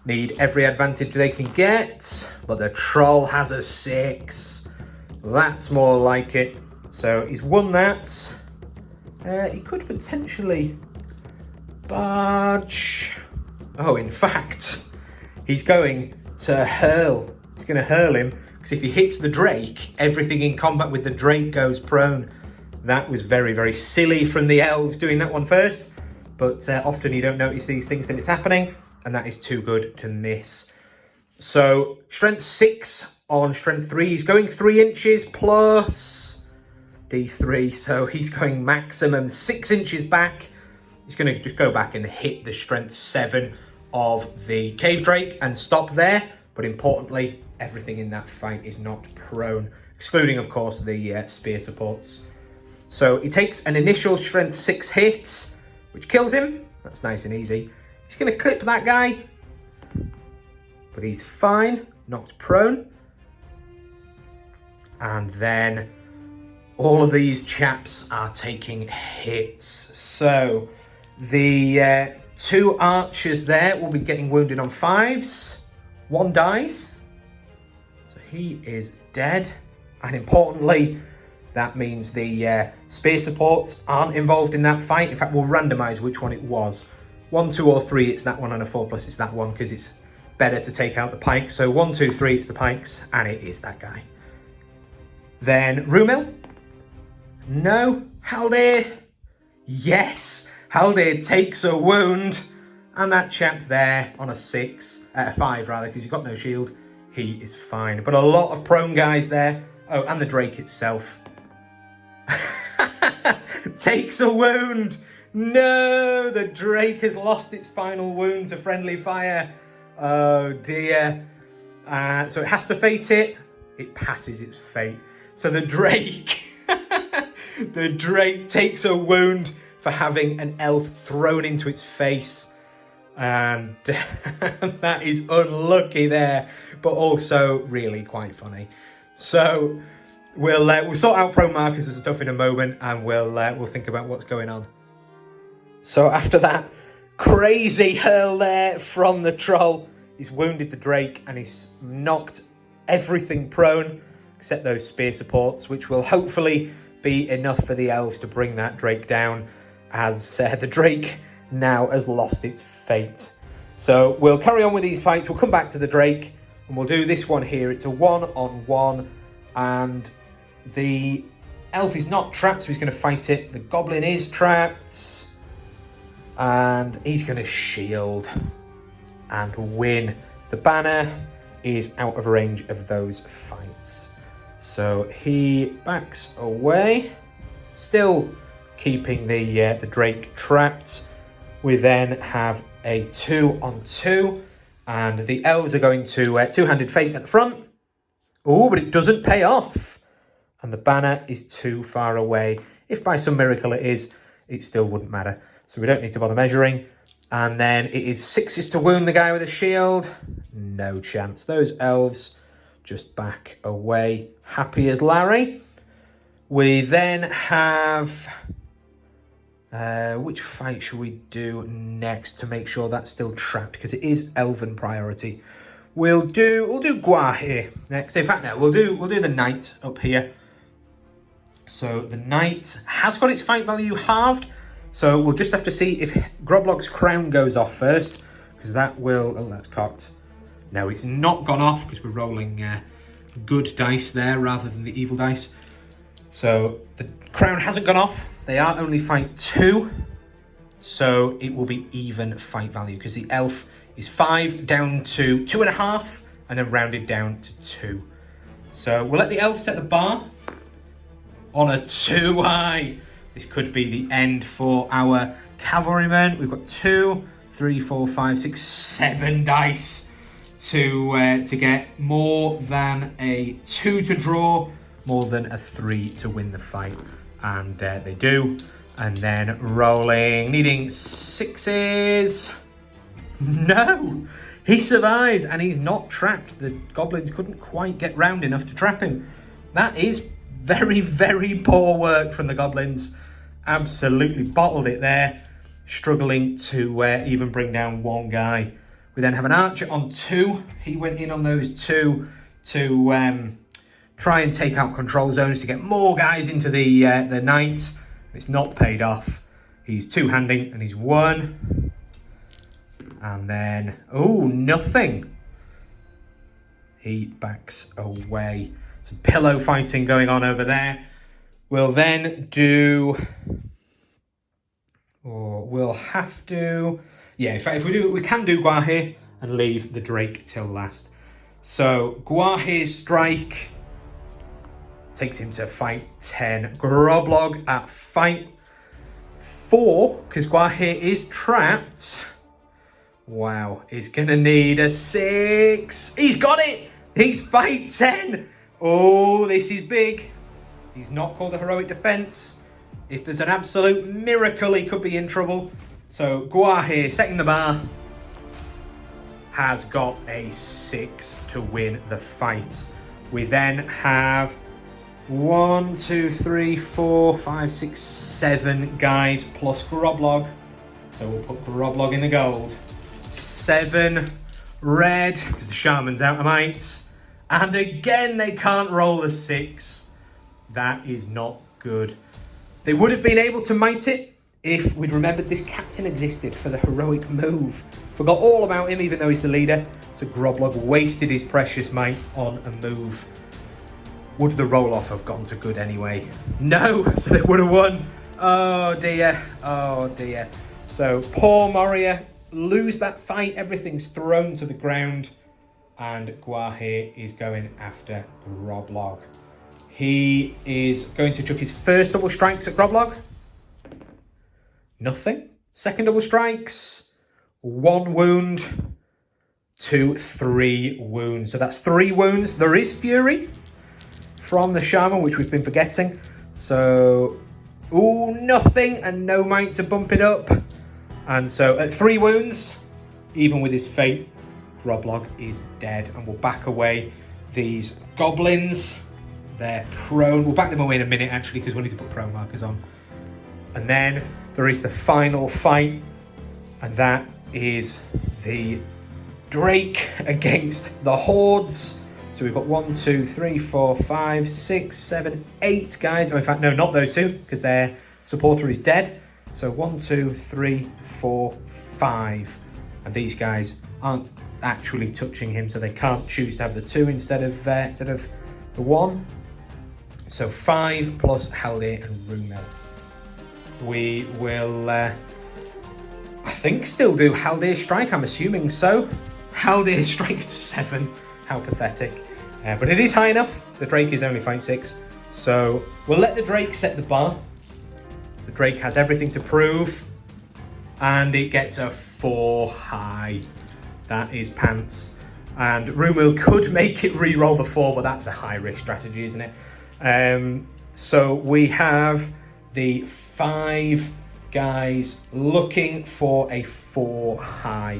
need every advantage they can get. But the troll has a 6. That's more like it. So he's won that. He could potentially barge. Oh, in fact, he's going to hurl. He's going to hurl him, because if he hits the Drake, everything in combat with the Drake goes prone. That was very, very silly from the elves doing that one first, but often you don't notice these things till it's happening, and that is too good to miss. So strength 6 on strength 3. He's going 3 inches plus D3, so he's going maximum 6 inches back. He's going to just go back and hit the strength 7 of the Cave Drake and stop there. But importantly, everything in that fight is not prone, excluding, of course, the spear supports. So he takes an initial strength 6 hit, which kills him. That's nice and easy. He's going to clip that guy, but he's fine, knocked prone. And then all of these chaps are taking hits. So the 2 archers there will be getting wounded on 5s. 1 dies. So he is dead. And importantly, that means the spear supports aren't involved in that fight. In fact, we'll randomise which one it was. 1, 2 or 3, it's that one, and a 4+ it's that one, because it's better to take out the pikes. So 1, 2, 3, it's the pikes, and it is that guy. Then Rumil. No. Haldir. Yes. Haldir takes a wound. And that chap there on a 5 rather, because he's got no shield. He is fine. But a lot of prone guys there. Oh, and the Drake itself. Takes a wound. No, the Drake has lost its final wound to friendly fire. Oh dear. So it has to fate it. It passes its fate. So the Drake, the Drake takes a wound for having an elf thrown into its face. And that is unlucky there, but also really quite funny. So we'll sort out pro markers and stuff in a moment, and we'll think about what's going on. So after that crazy hurl there from the troll, he's wounded the Drake and he's knocked everything prone except those spear supports, which will hopefully be enough for the elves to bring that Drake down, as the Drake now has lost its fate. So we'll carry on with these fights. We'll come back to the Drake and we'll do this one here. It's a 1-on-1 and the elf is not trapped, so he's going to fight it. The goblin is trapped and he's going to shield and win. The banner is out of range of those fights. So he backs away, still keeping the Drake trapped. We then have a 2-on-2 and the elves are going to two-handed fate at the front. Oh, but it doesn't pay off. And the banner is too far away. If by some miracle it is, it still wouldn't matter. So we don't need to bother measuring. And then it is 6s to wound the guy with a shield. No chance. Those elves just back away, happy as Larry. We then have... which fight should we do next to make sure that's still trapped? Because it is elven priority. We'll do Gwahir next. In fact, no, we'll do the knight up here. So the knight has got its fight value halved. So we'll just have to see if Groblog's crown goes off first, because that will... Oh, that's cocked. No, it's not gone off because we're rolling good dice there rather than the evil dice. So the crown hasn't gone off. They are only fight 2. So it will be even fight value because the elf is 5 down to 2.5 and then rounded down to 2. So we'll let the elf set the bar on a 2 high. This could be the end for our cavalrymen. We've got 2, 3, 4, 5, 6, 7 dice to get more than a 2 to draw, more than a 3 to win the fight. And they do. And then rolling, needing 6s. No, he survives and he's not trapped. The goblins couldn't quite get round enough to trap him. That is very, very poor work from the goblins. Absolutely bottled it there, struggling to even bring down one guy. We then have an archer on 2. He went in on those 2 to try and take out control zones to get more guys into the knight. It's not paid off. He's two-handing and he's 1. And then, oh, nothing. He backs away. Some pillow fighting going on over there. We'll then do, or we'll have to, yeah, in fact, if we do, we can do Gwahir and leave the Drake till last. So Gwahir's strike takes him to fight 10. Groblog at fight 4, because Gwahir is trapped. Wow, he's gonna need a 6. He's got it! He's fight 10. Oh, this is big. He's not called a heroic defense. If there's an absolute miracle, he could be in trouble. So Gwahir, setting the bar, has got a 6 to win the fight. We then have 1, 2, 3, 4, 5, 6, 7 guys plus Groblog. So we'll put Groblog in the gold. 7 red, because the Shaman's out of mites. And again, they can't roll a 6. That is not good. They would have been able to mite it if we'd remembered this captain existed for the heroic move. Forgot all about him, even though he's the leader. So Groblog wasted his precious might on a move. Would the roll-off have gone to good anyway? No, so they would have won. Oh dear, oh dear. So poor Moria, lose that fight, everything's thrown to the ground, and Gwahir is going after Groblog. He is going to chuck his first double strikes at Groblog. Nothing. Second double strikes. 1 wound. 2, 3 wounds. So that's 3 wounds. There is Fury from the Shaman, which we've been forgetting. So, ooh, nothing and no might to bump it up. And so at 3 wounds, even with his fate, Groblog is dead and we'll back away these goblins. They're prone. We'll back them away in a minute actually because we'll need to put prone markers on. And then there is the final fight, and that is the Drake against the Hordes. So we've got 1, 2, 3, 4, 5, 6, 7, 8 guys. Oh, in fact, no, not those two, because their supporter is dead. So 1, 2, 3, 4, 5. And these guys aren't actually touching him, so they can't choose to have the 2 instead of the 1. So 5 plus Haldir and Rumil. We will, I think, still do Haldir strike. I'm assuming so. Haldir strikes to 7. How pathetic. But it is high enough. The Drake is only fight 6. So we'll let the Drake set the bar. The Drake has everything to prove. And it gets a 4 high. That is pants. And Rumil could make it re-roll the 4, but that's a high-risk strategy, isn't it? So we have the 5 guys looking for a 4 high.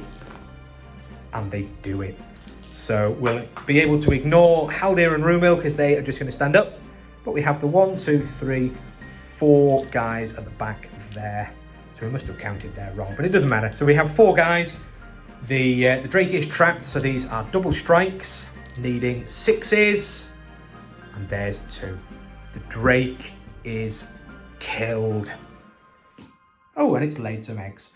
And they do it. So we'll be able to ignore Haldir and Rumil because they are just going to stand up. But we have the 1, 2, 3, 4 guys at the back there. So we must have counted there wrong, but it doesn't matter. So we have 4 guys. The Drake is trapped, so these are double strikes, needing 6s. And there's 2. The Drake is killed. Oh, and it's laid some eggs.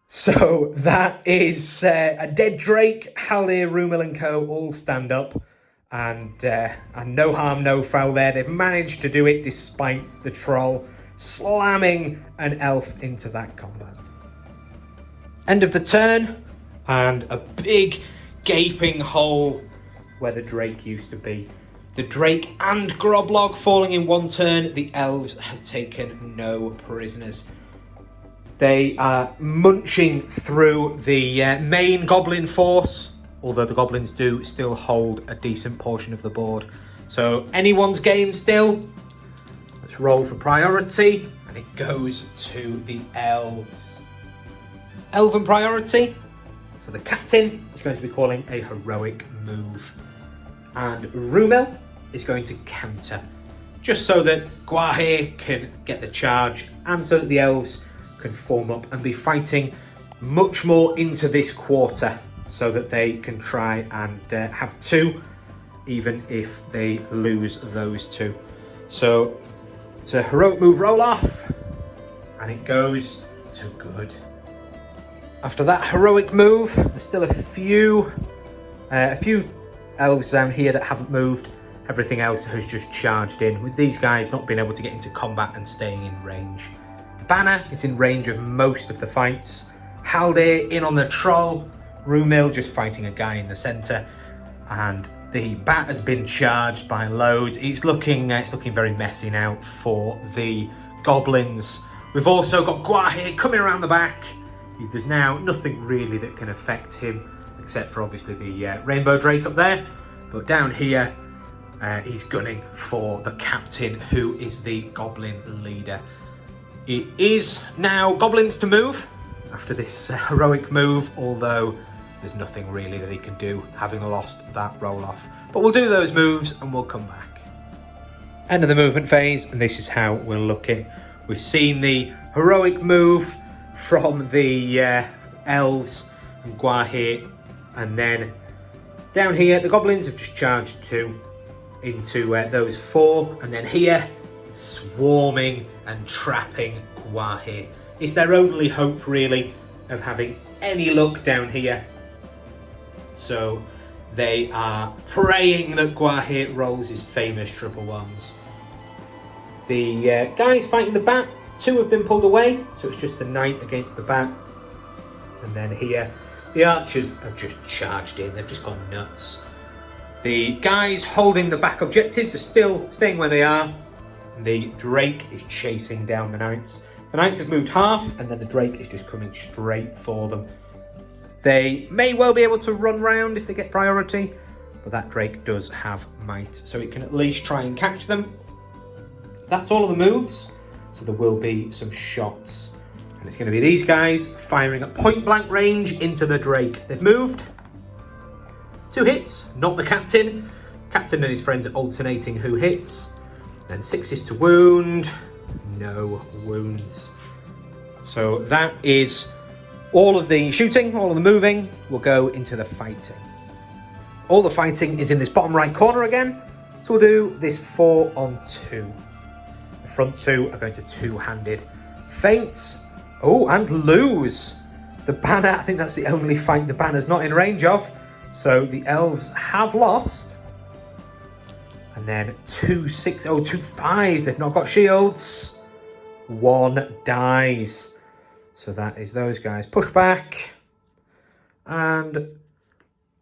So that is a dead Drake. Haldir, Rumil and co all stand up. And no harm, no foul there. They've managed to do it despite the troll slamming an elf into that combat. End of the turn. And a big gaping hole where the Drake used to be. The Drake and Groblog falling in one turn. The elves have taken no prisoners. They are munching through the main goblin force, although the goblins do still hold a decent portion of the board. So anyone's game still. Let's roll for priority, and it goes to the elves. Elven priority. So the captain is going to be calling a heroic move. And Rumil is going to counter, just so that Gwahir can get the charge and so that the elves can form up and be fighting much more into this quarter so that they can try and have 2, even if they lose those 2. So it's a heroic move roll off, and it goes to good. After that heroic move, there's still a few elves down here that haven't moved. Everything else has just charged in, with these guys not being able to get into combat and staying in range. The banner is in range of most of the fights. Haldir in on the troll, Rumil just fighting a guy in the centre, and the bat has been charged by loads. It's looking very messy now for the goblins. We've also got Gwahir coming around the back. There's now nothing really that can affect him, except for obviously the Rainbow Drake up there. But down here, he's gunning for the captain, who is the goblin leader. It is now goblins to move after this heroic move, although there's nothing really that he can do, having lost that roll-off. But we'll do those moves and we'll come back. End of the movement phase, and this is how we're looking. We've seen the heroic move from the elves and Gwahir, and then down here the goblins have just charged 2 into those 4, and then here swarming and trapping Gwahir. It's their only hope really of having any luck down here, so they are praying that Gwahir rolls his famous triple ones. The guys fighting the bat, 2 have been pulled away, so it's just the knight against the bat. And then here, the archers have just charged in, they've just gone nuts. The guys holding the back objectives are still staying where they are. The Drake is chasing down the Knights. The Knights have moved half, and then the Drake is just coming straight for them. They may well be able to run round if they get priority, but that Drake does have might, so it can at least try and catch them. That's all of the moves, so there will be some shots. And it's going to be these guys firing at point blank range into the Drake. They've moved. 2 hits, not the captain. Captain and his friends are alternating who hits. Then 6s to wound, no wounds. So that is all of the shooting, all of the moving will go into the fighting. All the fighting is in this bottom right corner again. So we'll do this 4-on-2. The front 2 are going to two-handed feints. Oh, and lose. The banner, I think that's the only fight the banner's not in range of. So the elves have lost. And then 2 5s. They've not got shields. 1 dies. So that is those guys. Push back. And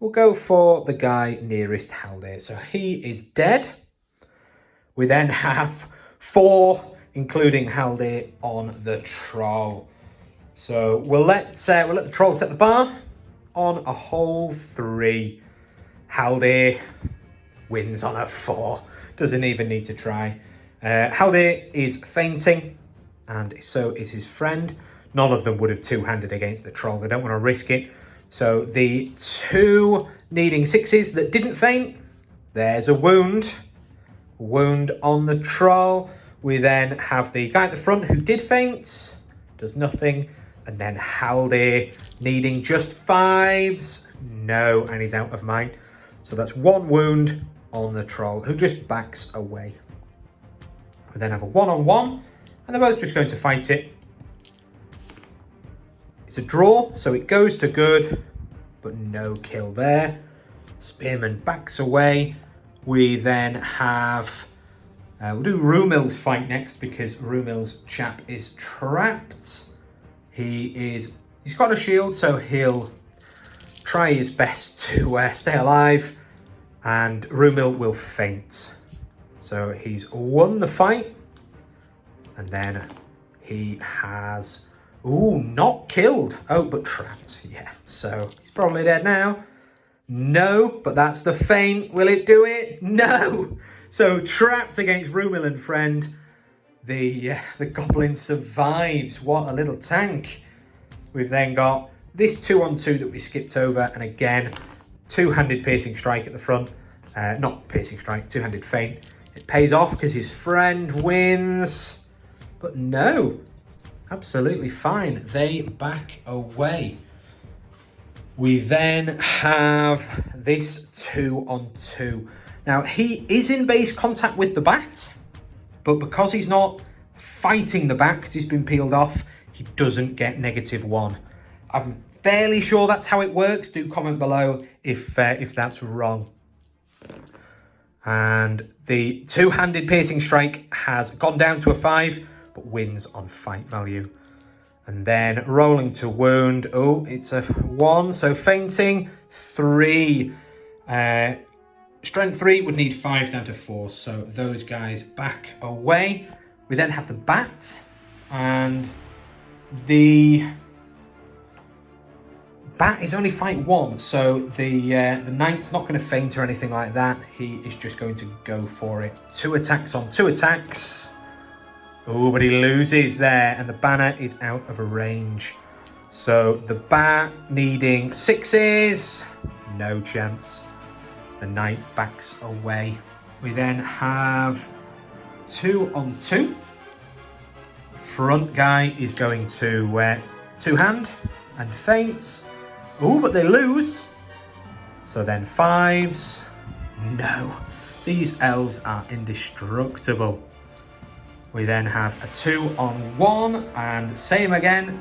we'll go for the guy nearest Haldir. So he is dead. We then have 4, including Haldir, on the troll. So we'll let the troll set the bar on a whole 3. Haldir wins on a 4. Doesn't even need to try. Haldir is fainting, and so is his friend. None of them would have two-handed against the troll. They don't want to risk it. So the 2 needing 6s that didn't faint, there's a wound. Wound on the troll. We then have the guy at the front who did faint, does nothing. And then Haldir needing just 5s. No, and he's out of might. So that's 1 wound on the troll, who just backs away. We then have a 1-on-1, and they're both just going to fight it. It's a draw, so it goes to good, but no kill there. Spearman backs away. We then have... we'll do Rumil's fight next, because Rumil's chap is trapped. He's got a shield, so he'll try his best to stay alive, and Rumil will faint. So he's won the fight, and then he has, not killed. Oh, but trapped, yeah. So he's probably dead now. No, but that's the feint. Will it do it? No. So trapped against Rumil and friend. The goblin survives. What a little tank. We've then got this 2-on-2 that we skipped over, and again, 2-handed piercing strike at the front. Not piercing strike, 2-handed feint. It pays off because his friend wins. But no, absolutely fine. They back away. We then have this 2-on-2. Now, he is in base contact with the bat, but because he's not fighting the bat, because he's been peeled off, he doesn't get -1. I'm fairly sure that's how it works. Do comment below if that's wrong. And the 2-handed piercing strike has gone down to a 5, but wins on fight value. And then rolling to wound. Oh, it's a 1, so fainting 3. Strength 3 would need 5 down to 4, so those guys back away. We then have the bat, and the bat is only fight 1, so the knight's not going to faint or anything like that. He is just going to go for it. 2 attacks on 2 attacks. Oh, but he loses there, and the banner is out of range. So the bat needing 6s, no chance. The knight backs away. We then have 2-on-2. Front guy is going to 2-hand and feints. Oh, but they lose. So then 5s. No, these elves are indestructible. We then have a 2-on-1, and same again.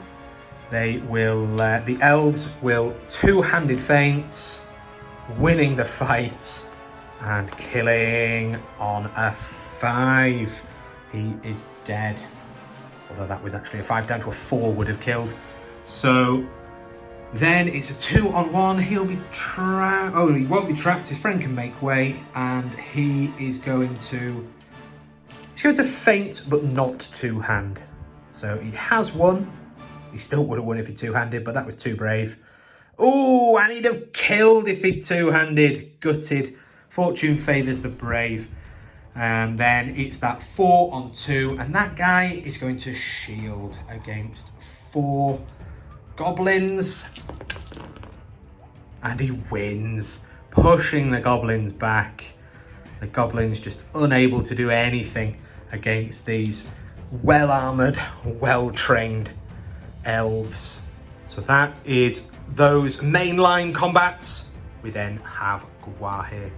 They will, the elves will 2-handed feints, winning the fight and killing on a 5. He is dead. Although that was actually a 5 down to a 4 would have killed. So Then it's a 2-on-1. He'll be trapped. Oh, he won't be trapped. His friend can make way, and he is going to. He's going to feint, but not two-hand. So he has won. He still would have won if he two-handed, but that was too brave. Oh, and he'd have killed if he two-handed. Gutted. Fortune favours the brave. And then it's that 4-on-2, and that guy is going to shield against 4 goblins. And he wins, pushing the goblins back. The goblins just unable to do anything against these well-armoured, well-trained elves. So that is those mainline combats. We then have Gwahir.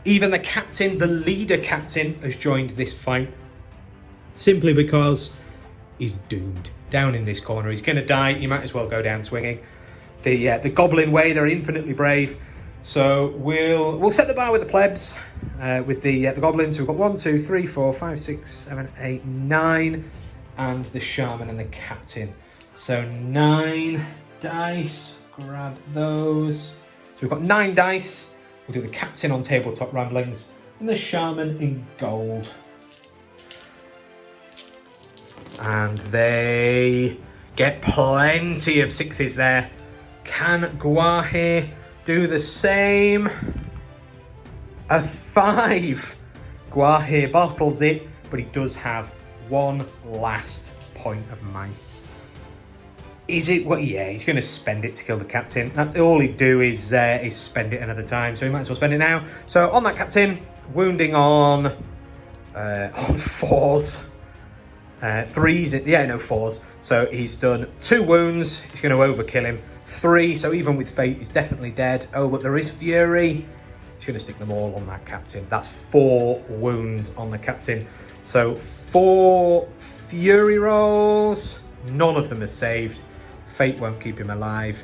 Even the captain, the leader captain, has joined this fight. Simply because he's doomed. Down in this corner, he's going to die. You might as well go down swinging. The goblin way, they're infinitely brave. So we'll set the bar with the plebs, with the goblins. So we've got 1, 2, 3, 4, 5, 6, 7, 8, 9, and the shaman and the captain. So 9 dice. Grab those. So we've got 9 dice. We'll do the captain on Tabletop Ramblings and the shaman in gold. And they get plenty of 6s there. Can Gwahir do the same? A 5. Gwahir bottles it, but he does have 1 last point of might. Is it what? Yeah, he's going to spend it to kill the captain. All he'd do is spend it another time, so he might as well spend it now. So on that captain, wounding on 4s. 3s, yeah, no, 4s. So he's done 2 wounds. He's going to overkill him. 3, so even with fate, he's definitely dead. Oh, but there is fury. He's going to stick them all on that captain. That's 4 wounds on the captain. So 4 fury rolls. None of them are saved. Fate won't keep him alive.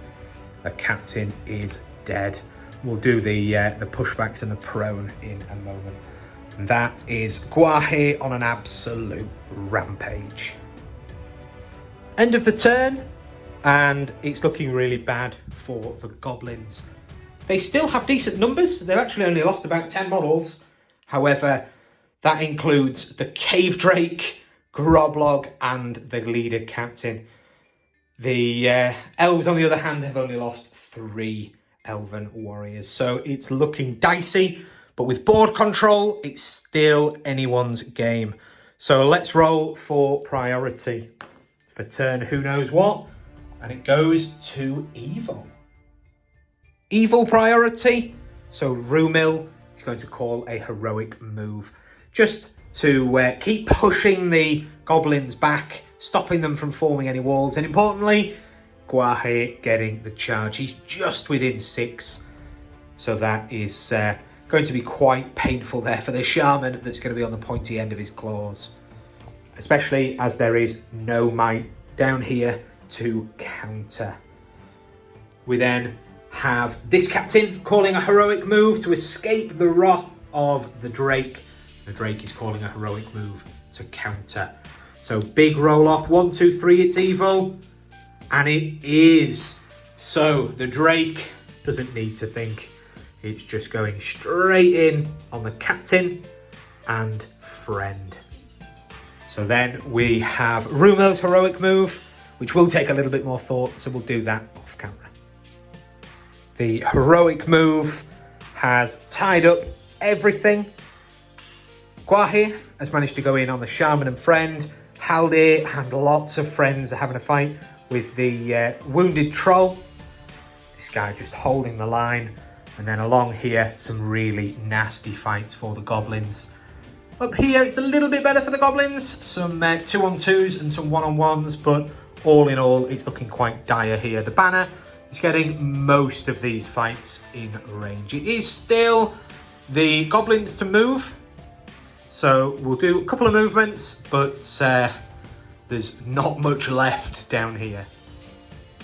The captain is dead. We'll do the pushbacks and the prone in a moment. And that is Gwahir on an absolute rampage. End of the turn, and it's looking really bad for the goblins. They still have decent numbers. They've actually only lost about 10 models. However, that includes the cave drake, Groblog, and the leader captain. The elves, on the other hand, have only lost 3 elven warriors. So it's looking dicey, but with board control, it's still anyone's game. So let's roll for priority for turn who knows what. And it goes to evil. Evil priority. So Rumil is going to call a heroic move. Just to keep pushing the goblins back, stopping them from forming any walls, and importantly, Gwahir getting the charge. He's just within 6, so that is going to be quite painful there for the shaman that's going to be on the pointy end of his claws, especially as there is no might down here to counter. We then have this captain calling a heroic move to escape the wrath of the drake. The drake is calling a heroic move to counter. So big roll off, 1, 2, 3, it's evil. And it is. So the drake doesn't need to think. It's just going straight in on the captain and friend. So then we have Rumil's heroic move, which will take a little bit more thought, so we'll do that off camera. The heroic move has tied up everything. Gwahir has managed to go in on the shaman and friend. Haldir and lots of friends are having a fight with the wounded troll. This guy just holding the line. And then along here, some really nasty fights for the goblins. Up here, it's a little bit better for the goblins. Some 2-on-2s and some 1-on-1s, but all in all, it's looking quite dire here. The banner is getting most of these fights in range. It is still the goblins to move. So we'll do a couple of movements, but there's not much left down here.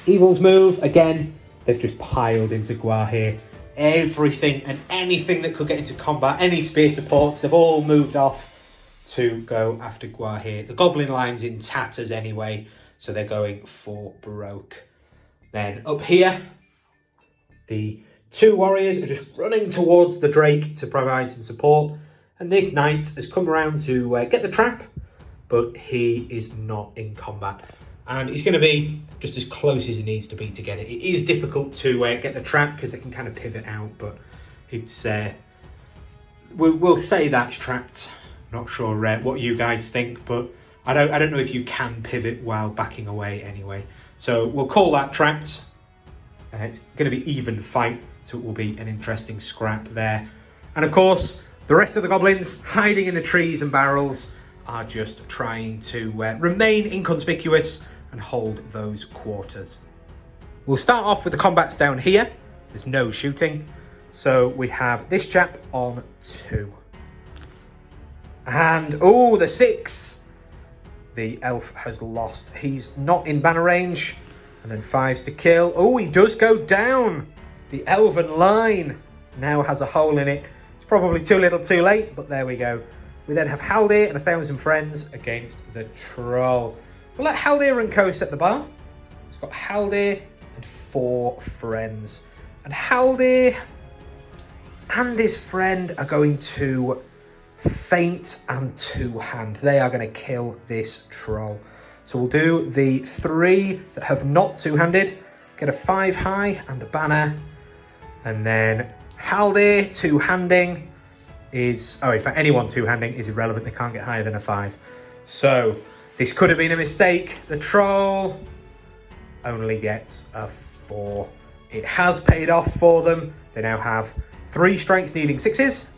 Evil's move, again, they've just piled into Gwahir. Everything and anything that could get into combat, any spear supports, they've all moved off to go after Gwahir. The goblin line's in tatters anyway, so they're going for broke. Then up here, the two warriors are just running towards the Drake to provide some support. And this knight has come around to get the trap, but he is not in combat. And he's going to be just as close as he needs to be to get it. It is difficult to get the trap because they can kind of pivot out, but it's... we'll say that's trapped. Not sure what you guys think, but I don't know if you can pivot while backing away anyway. So we'll call that trapped. It's going to be even fight, so it will be an interesting scrap there. And of course, the rest of the goblins hiding in the trees and barrels are just trying to remain inconspicuous and hold those quarters. We'll start off with the combats down here. There's no shooting. So we have this chap on 2. And, oh, the 6. The elf has lost. He's not in banner range. And then 5's to kill. Oh, he does go down. The elven line now has a hole in it. It's probably too little too late, but there we go. We then have Haldir and 1,000 friends against the troll. We'll let Haldir and co set the bar. It's got Haldir and 4 friends. And Haldir and his friend are going to feint and 2-hand. They are going to kill this troll. So we'll do the 3 that have not 2-handed, get a 5 high and a banner. And then Haldir 2-handing is... oh, in fact, anyone 2-handing is irrelevant. They can't get higher than a 5. So this could have been a mistake. The troll only gets a 4. It has paid off for them. They now have 3 strengths needing 6s,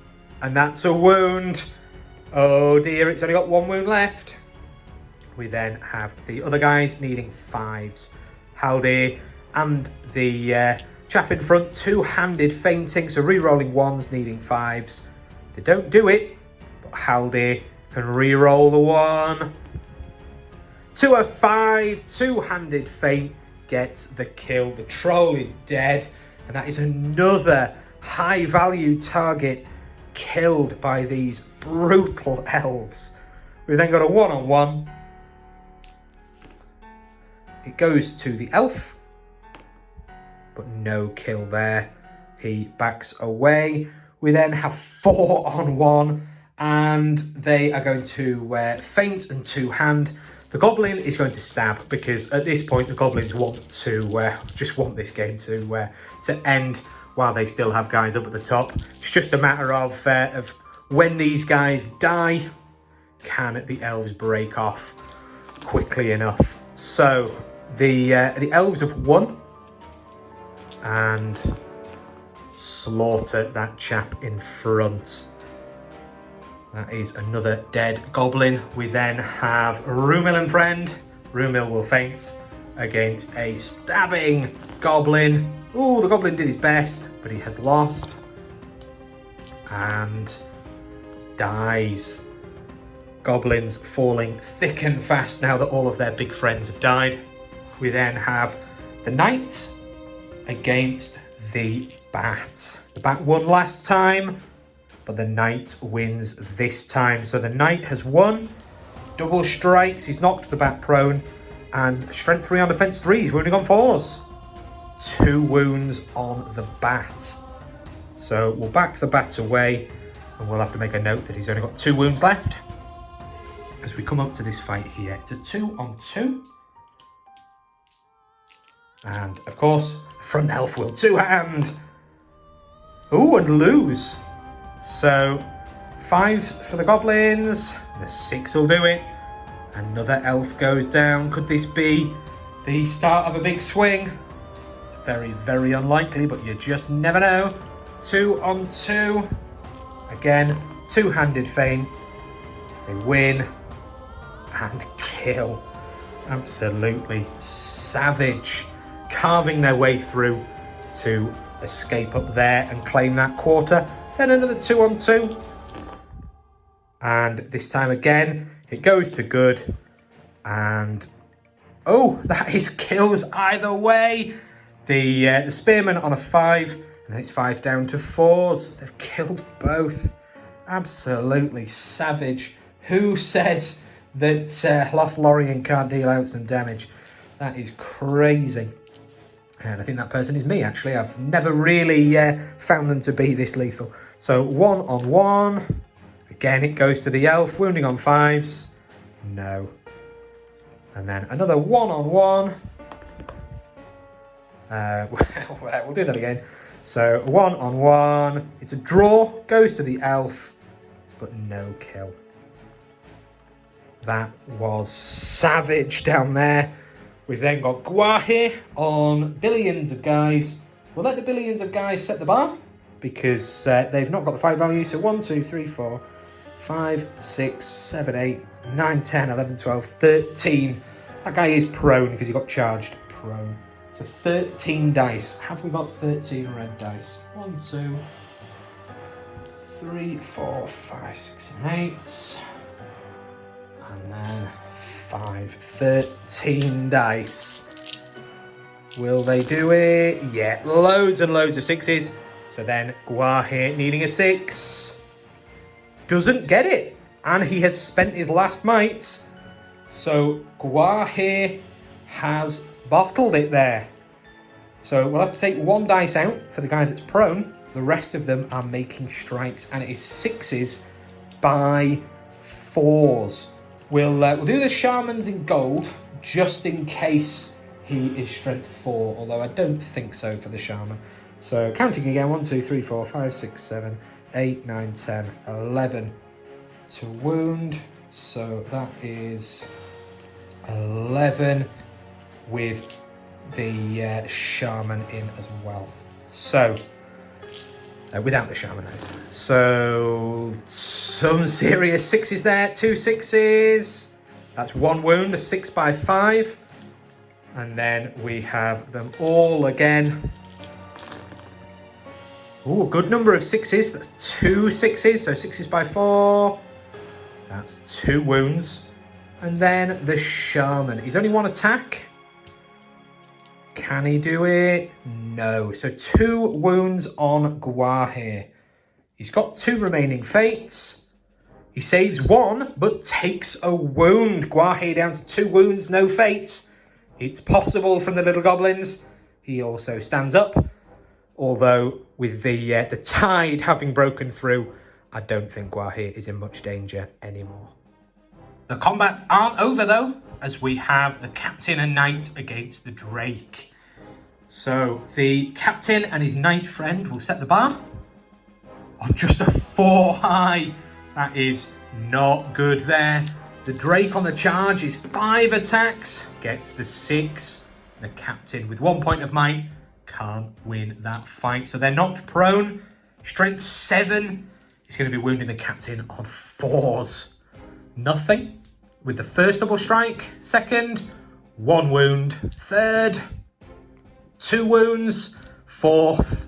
and that's a wound. Oh dear, it's only got 1 wound left. We then have the other guys needing 5s. Haldir and the chap in front 2-handed feinting, so re-rolling 1s needing 5s. They don't do it, but Haldir can re-roll the 1. To a 5, 2-handed feint gets the kill. The troll is dead, and that is another high-value target killed by these brutal elves. We've then got a 1-on-1. It goes to the elf, but no kill there. He backs away. We then have 4-on-1, and they are going to feint and 2-hand. The goblin is going to stab, because at this point the goblins want to just want this game to end while they still have guys up at the top. It's just a matter of when these guys die, can the elves break off quickly enough? So the elves have won and slaughter that chap in front. That is another dead goblin. We then have Rumil and friend. Rumil will feint against a stabbing goblin. Ooh, the goblin did his best, but he has lost and dies. Goblins falling thick and fast now that all of their big friends have died. We then have the knight against the bat. The bat won last time, but the knight wins this time. So the knight has won. Double strikes. He's knocked the bat prone. And strength 3 on defense 3. He's wounding on 4s. 2 wounds on the bat. So we'll back the bat away. And we'll have to make a note that he's only got 2 wounds left. As we come up to this fight here, it's a 2-on-2. And of course, the front elf will 2-hand. Ooh, and lose. So 5 for the goblins. The 6 will do it. Another elf goes down. Could this be the start of a big swing? It's very, very unlikely, but you just never know. 2-on-2. Again, 2-handed feint. They win and kill. Absolutely savage. Carving their way through to escape up there and claim that quarter. Then another 2-on-2. And this time again, it goes to good. And oh, that is kills either way. The spearman on a 5, and then it's 5 down to 4s. They've killed both. Absolutely savage. Who says that Lothlorien can't deal out some damage? That is crazy. And I think that person is me, actually. I've never really found them to be this lethal. So 1-on-1. Again, it goes to the elf. Wounding on 5s. No. And then another 1-on-1. We'll do that again. So 1-on-1. It's a draw. Goes to the elf. But no kill. That was savage down there. We've then got Gwahir on billions of guys. We'll let the billions of guys set the bar because they've not got the fight value. So 1, 2, 3, 4, 5, 6, 7, 8, 9, 10, 11, 12, 13. That guy is prone because he got charged prone. So 13 dice. Have we got 13 red dice? 1, 2, 3, 4, 5, 6, and 8. And then 5, 13 dice. Will they do it? Yeah, loads and loads of 6s. So then Gwahir needing a 6. Doesn't get it. And he has spent his last mites. So Gwahir has bottled it there. So we'll have to take 1 dice out for the guy that's prone. The rest of them are making strikes. And it is 6s by 4s. We'll do the Shamans in gold, just in case he is strength 4, although I don't think so for the Shaman. So counting again, 1, 2, 3, 4, 5, 6, 7, 8, 9, 10, 11 to wound. So that is 11 with the Shaman in as well. So without the Shaman, so some serious 6s there, 2 6s. That's 1 wound, a 6 by 5. And then we have them all again. Oh, a good number of 6s. That's 2 6s, so 6s by 4. That's 2 wounds. And then the Shaman. He's only 1 attack. Can he do it? No. So 2 wounds on Gwahir. He's got 2 remaining fates. He saves 1, but takes a wound. Gwahir down to 2 wounds, no fates. It's possible from the little goblins. He also stands up. Although with the tide having broken through, I don't think Gwahir is in much danger anymore. The combat aren't over though, as we have the captain and knight against the drake. So the captain and his knight friend will set the bar on just a 4 high. That is not good there. The drake on the charge is 5 attacks, gets the 6. The captain with 1 point of might can't win that fight. So they're knocked prone. Strength 7 is going to be wounding the captain on 4s. Nothing with the first double strike. Second, 1 wound. Third, 2 wounds. Fourth,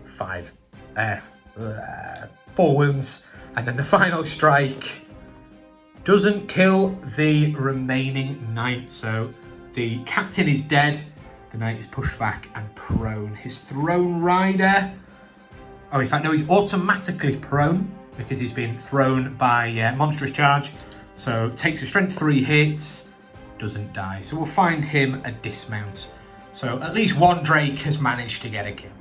4 wounds. And then the final strike doesn't kill the remaining knight. So the captain is dead. The knight is pushed back and prone. His throne rider, oh, in fact, no, he's automatically prone because he's been thrown by monstrous charge. So takes a strength 3 hits, doesn't die. So we'll find him a dismount. So at least 1 drake has managed to get a kill.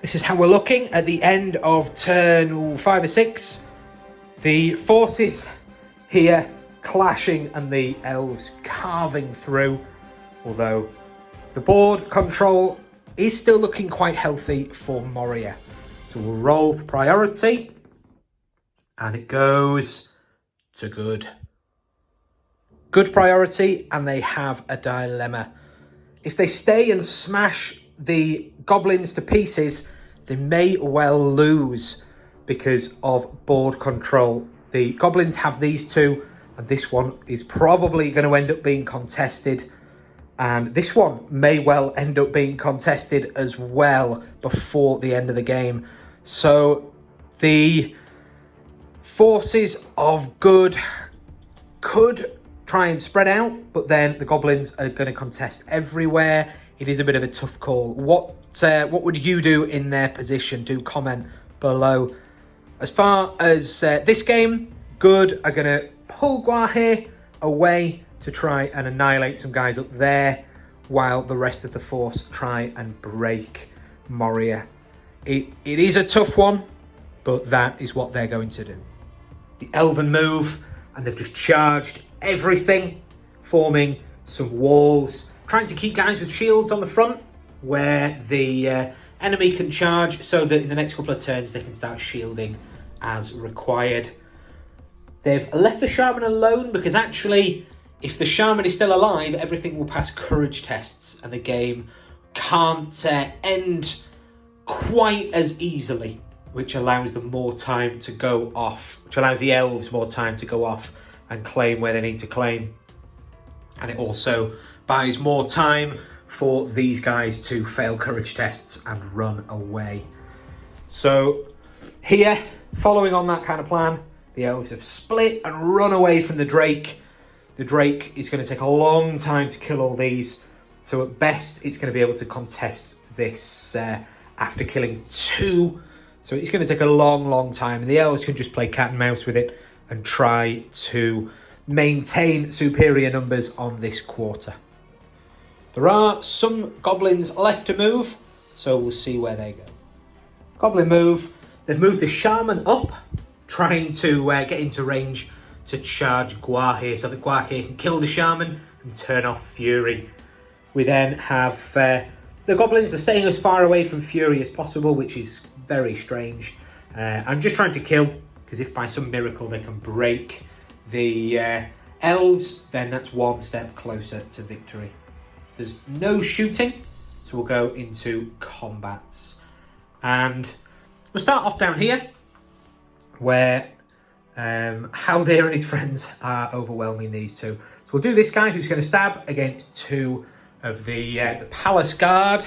This is how we're looking at the end of turn 5 or 6. The forces here clashing and the elves carving through. Although the board control is still looking quite healthy for Moria. So we'll roll for priority. And it goes to good. Good priority, and they have a dilemma. If they stay and smash the goblins to pieces, they may well lose because of board control. The goblins have these 2, and this one is probably going to end up being contested. And this one may well end up being contested as well before the end of the game. So the forces of good could try and spread out, but then the goblins are going to contest everywhere. It is a bit of a tough call. What would you do in their position? Do comment below. As far as this game, good are going to pull Gwahir away to try and annihilate some guys up there. while the rest of the force try and break Moria. It is a tough one, but that is what they're going to do. The Elven move, and they've just charged everything, forming some walls, trying to keep guys with shields on the front where the enemy can charge, so that in the next couple of turns they can start shielding as required. They've left the Shaman alone because actually, if the Shaman is still alive, everything will pass courage tests and the game can't end quite as easily, which allows them more time to go off, which allows the elves more time to go off and claim where they need to claim. And it also buys more time for these guys to fail courage tests and run away. So here, following on that kind of plan, the elves have split and run away from the Drake. The Drake is going to take a long time to kill all these. So at best, it's going to be able to contest this after killing 2. So it's going to take a long time. And the elves can just play cat and mouse with it and try to maintain superior numbers on this quarter. There are some goblins left to move, so we'll see where they go. Goblin move. They've moved the Shaman up, trying to get into range to charge Gwahir, so that Gwahir can kill the Shaman and turn off Fury. We then have the goblins. They're staying as far away from Fury as possible, which is very strange. I'm just trying to kill, because if by some miracle they can break the elves, then that's one step closer to victory. There's no shooting, so we'll go into combats. And we'll start off down here, where Haldir and his friends are overwhelming these two. So we'll do this guy who's going to stab against 2 of the palace guard.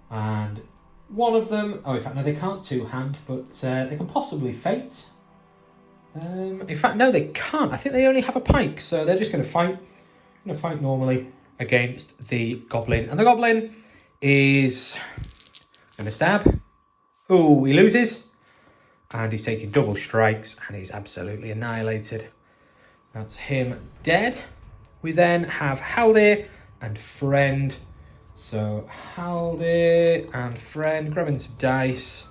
And one of them, oh, in fact, no, they can't two-hand, but they can possibly feint. In fact, no, they can't. I think they only have a pike, so they're just going to fight. Going to fight normally against the goblin. And the goblin is going to stab. Oh, he loses. And he's taking double strikes and he's absolutely annihilated. That's him dead. We then have Haldir and friend. So Haldir and friend, grabbing some dice.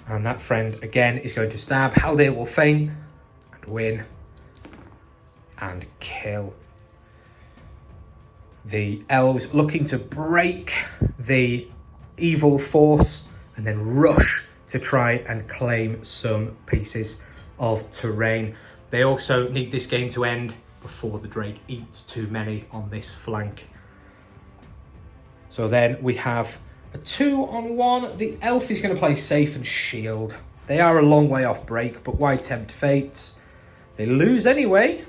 And that friend again is going to stab. Haldir will feint and win and kill. The elves looking to break the evil force and then rush to try and claim some pieces of terrain. They also need this game to end before the Drake eats too many on this flank. So then we have a 2-on-1. The elf is going to play safe and shield. They are a long way off break, but why tempt fates? They lose anyway.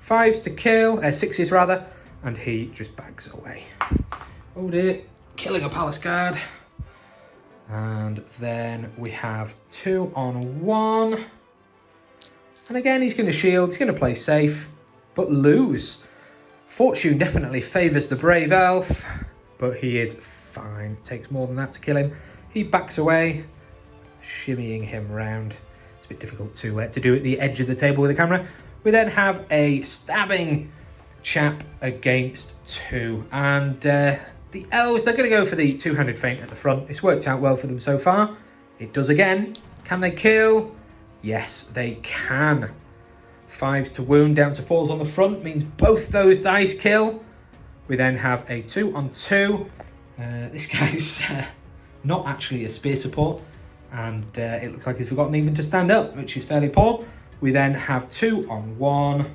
5s to kill, 6s rather, and he just backs away. Oh dear, killing a palace guard. And then we have 2-on-1. And again, he's going to shield, he's going to play safe, but lose. Fortune definitely favours the brave elf, but he is fine. Takes more than that to kill him. He backs away, shimmying him round. It's a bit difficult to do at the edge of the table with the camera. We then have a stabbing chap against 2. And the elves, they're going to go for the two-handed feint at the front. It's worked out well for them so far. It does again. Can they kill? Yes, they can. 5s to wound, down to 4s on the front means both those dice kill. We then have a 2-on-2. This guy's not actually a spear support, and it looks like he's forgotten even to stand up, which is fairly poor. We then have 2-on-1.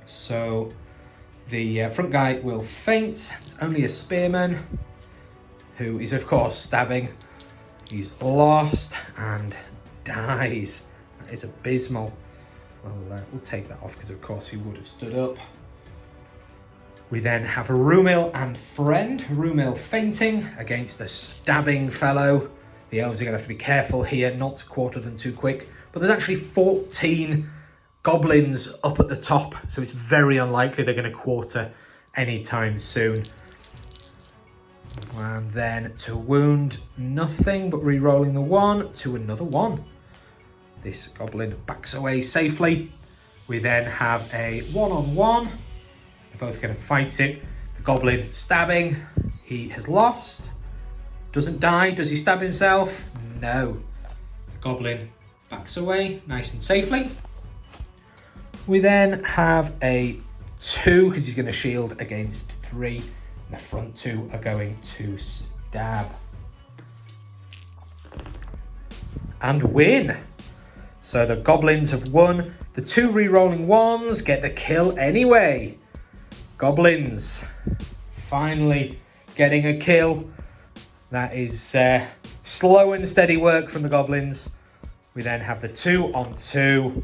So the front guy will feint. It's only a spearman, who is of course stabbing. He's lost and dies. That is abysmal. Well, we'll take that off because of course he would have stood up. We then have Rumil and friend. Rumil fainting against a stabbing fellow. The elves are going to have to be careful here not to quarter them too quick. But there's actually 14 goblins up at the top, so it's very unlikely they're going to quarter anytime soon. And then to wound, nothing but re-rolling the 1 to another 1. This goblin backs away safely. We then have a 1-on-1. They're both going to fight it. The goblin stabbing. He has lost. Doesn't die. Does he stab himself? No. The goblin backs away nice and safely. We then have a 2 because he's going to shield against 3. And the front 2 are going to stab. And win. So the goblins have won. The 2 re-rolling 1s get the kill anyway. Goblins finally getting a kill. That is slow and steady work from the goblins. We then have the 2 on 2.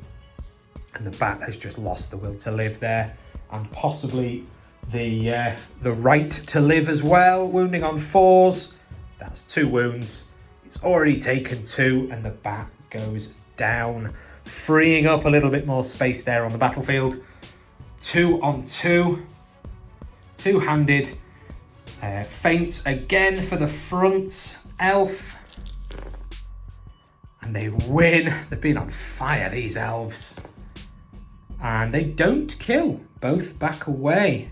And the bat has just lost the will to live there. And possibly the right to live as well. Wounding on 4s. That's 2 wounds. It's already taken 2 and the bat goes down, freeing up a little bit more space there on the battlefield. 2 on 2. Two-handed. Feint again for the front elf. And they win. They've been on fire, these elves. And they don't kill. Both back away.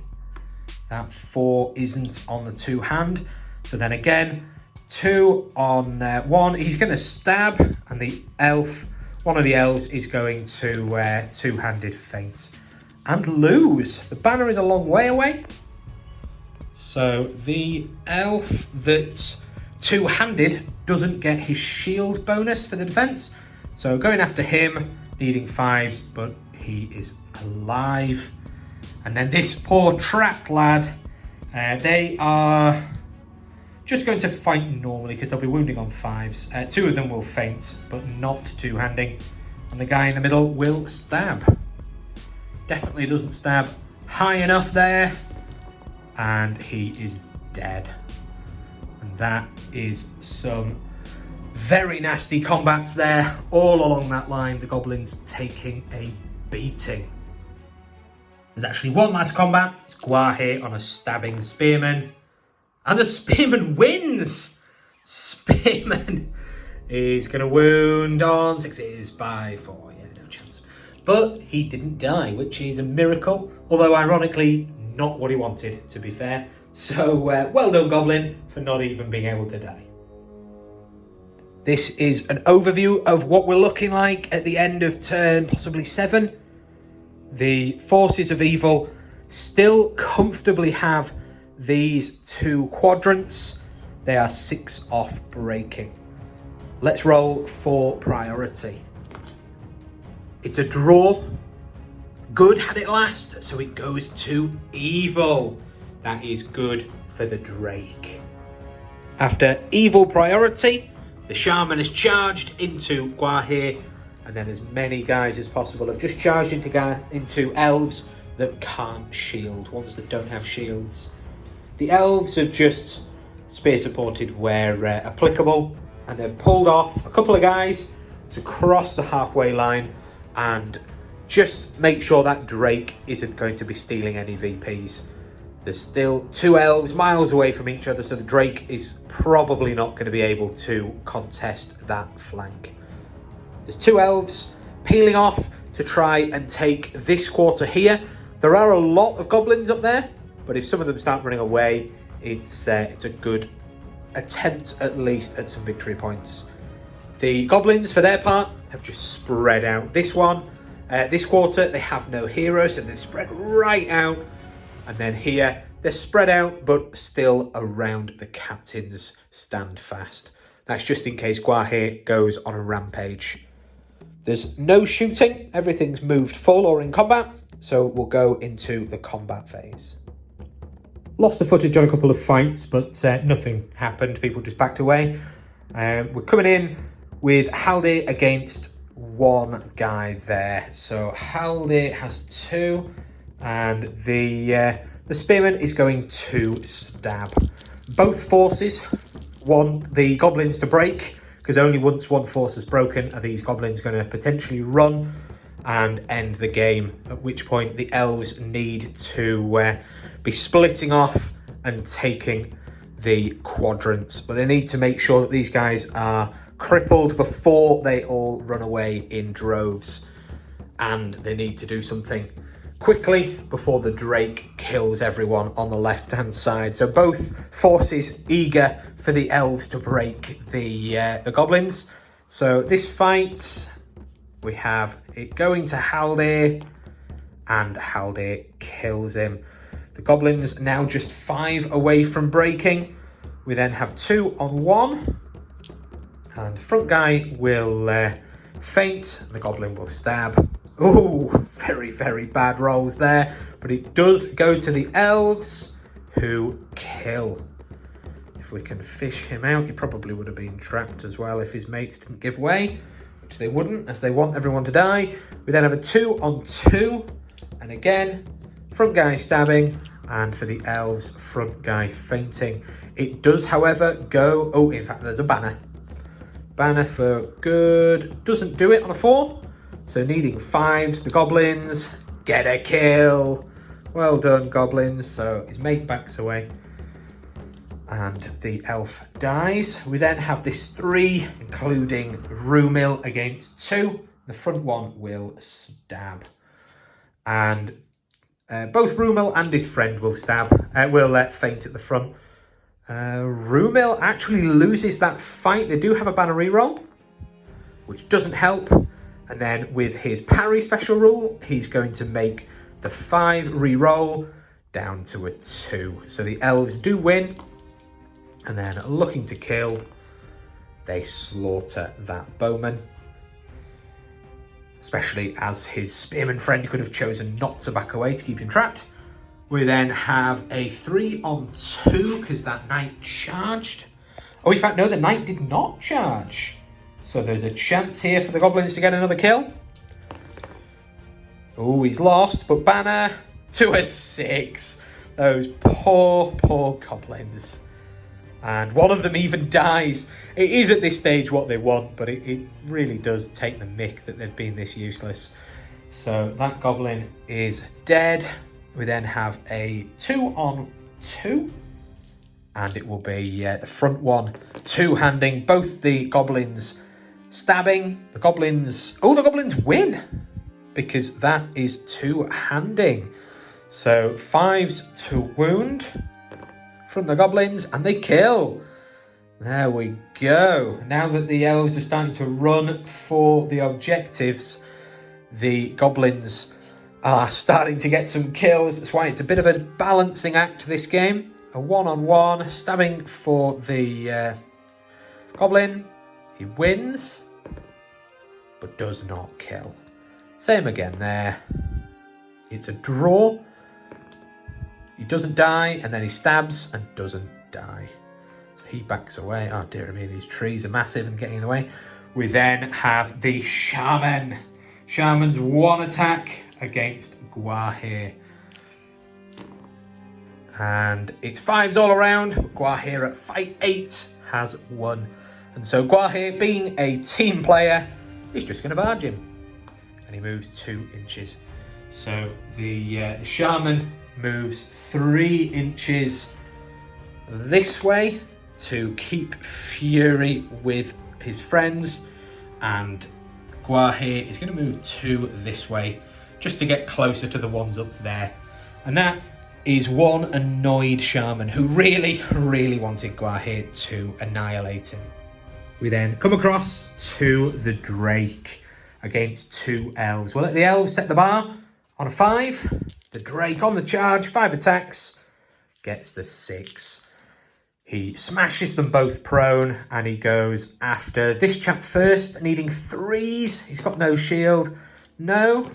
That 4 isn't on the 2-hand. So then again, 2 on 1. He's going to stab. And the elf, one of the elves, is going to two-handed feint. And lose. The banner is a long way away. So the elf that's two-handed doesn't get his shield bonus for the defense. So going after him, needing 5s, but he is alive. And then this poor trapped lad, they are just going to fight normally because they'll be wounding on 5s. 2 of them will feint, but not two-handing. And the guy in the middle will stab. Definitely doesn't stab high enough there. And he is dead. And that is some very nasty combats there, all along that line. The goblins taking a beating. There's actually one last combat. It's Gwahir on a stabbing spearman. And the spearman wins! Spearman is going to wound on 6s by 4. Yeah, no chance. But he didn't die, which is a miracle. Although, ironically, not what he wanted, to be fair. So, well done, Goblin, for not even being able to die. This is an overview of what we're looking like at the end of turn possibly 7. The forces of evil still comfortably have these 2 quadrants. They are 6 off breaking. Let's roll for priority. It's a draw. Good had it last, so it goes to evil. That is good for the Drake. After evil priority, the Shaman has charged into Gwahir, and then as many guys as possible have just charged into elves that can't shield, ones that don't have shields. The elves have just spear supported where applicable, and they've pulled off a couple of guys to cross the halfway line and just make sure that Drake isn't going to be stealing any VPs. There's still 2 elves miles away from each other, so the Drake is probably not going to be able to contest that flank. There's 2 elves peeling off to try and take this quarter here. There are a lot of goblins up there, but if some of them start running away, it's a good attempt at least at some victory points. The goblins, for their part, have just spread out. This quarter, they have no heroes, so they're spread right out. And then here, they're spread out, but still around the captain's stand fast. That's just in case Gwahir goes on a rampage. There's no shooting. Everything's moved full or in combat. So we'll go into the combat phase. Lost the footage on a couple of fights, but nothing happened. People just backed away. We're coming in with Haldir against 1 guy there. So Haldir has 2. And the spearman is going to stab. Both forces want the goblins to break, because only once one force is broken are these goblins going to potentially run and end the game, at which point the elves need to be splitting off and taking the quadrants. But they need to make sure that these guys are crippled before they all run away in droves. And they need to do something quickly before the Drake kills everyone on the left-hand side. So both forces eager for the elves to break the goblins. So this fight, we have it going to Haldir, and Haldir kills him. The goblins now just 5 away from breaking. We then have 2 on 1, and the front guy will feint, the goblin will stab. Oh, very, very bad rolls there, but it does go to the elves, who kill. If we can fish him out, he probably would have been trapped as well if his mates didn't give way, which they wouldn't, as they want everyone to die. We then have a 2 on 2, and again, front guy stabbing, and for the elves, front guy fainting. It does, however, go... Oh, in fact, there's a banner. Banner for good. Doesn't do it on a 4. So needing 5s, the goblins get a kill. Well done, goblins. So his mate backs away, and the elf dies. We then have this 3, including Rumil against 2. The front one will stab. And both Rumil and his friend will will faint at the front. Rumil actually loses that fight. They do have a banner reroll, which doesn't help. And then with his parry special rule, he's going to make the 5 reroll down to a 2. So the elves do win. And then looking to kill, they slaughter that bowman. Especially as his spearman friend could have chosen not to back away to keep him trapped. We then have a 3 on 2 because that knight charged. Oh, in fact, no, the knight did not charge. So there's a chance here for the goblins to get another kill. Oh, he's lost, but banner to a 6. Those poor, poor goblins. And one of them even dies. It is at this stage what they want, but it really does take the mick that they've been this useless. So that goblin is dead. We then have a 2 on 2. And it will be the front one two-handing both the goblins stabbing. The goblins win because that is two-handing. So 5s to wound from the goblins, and they kill. There we go. Now that the elves are starting to run for the objectives, the goblins are starting to get some kills. That's why it's a bit of a balancing act, this game. A 1-on-1, stabbing for the goblin. He wins, but does not kill. Same again there. It's a draw. He doesn't die, and then he stabs and doesn't die. So he backs away. Oh dear me, these trees are massive and getting in the way. We then have the Shaman. Shaman's 1 attack against Gwahir. And it's 5s all around. Gwahir at fight 8 has won. And so Gwahir, being a team player, is just going to barge him. And he moves 2 inches. So the Shaman moves 3 inches this way to keep fury with his friends. And Gwahir is going to move 2 this way just to get closer to the ones up there. And that is one annoyed Shaman who really, really wanted Gwahir to annihilate him. We then come across to the Drake against 2 elves. We'll let the elves set the bar on a 5. The Drake on the charge, 5 attacks, gets the 6. He smashes them both prone, and he goes after this chap first, needing 3s. He's got no shield. No.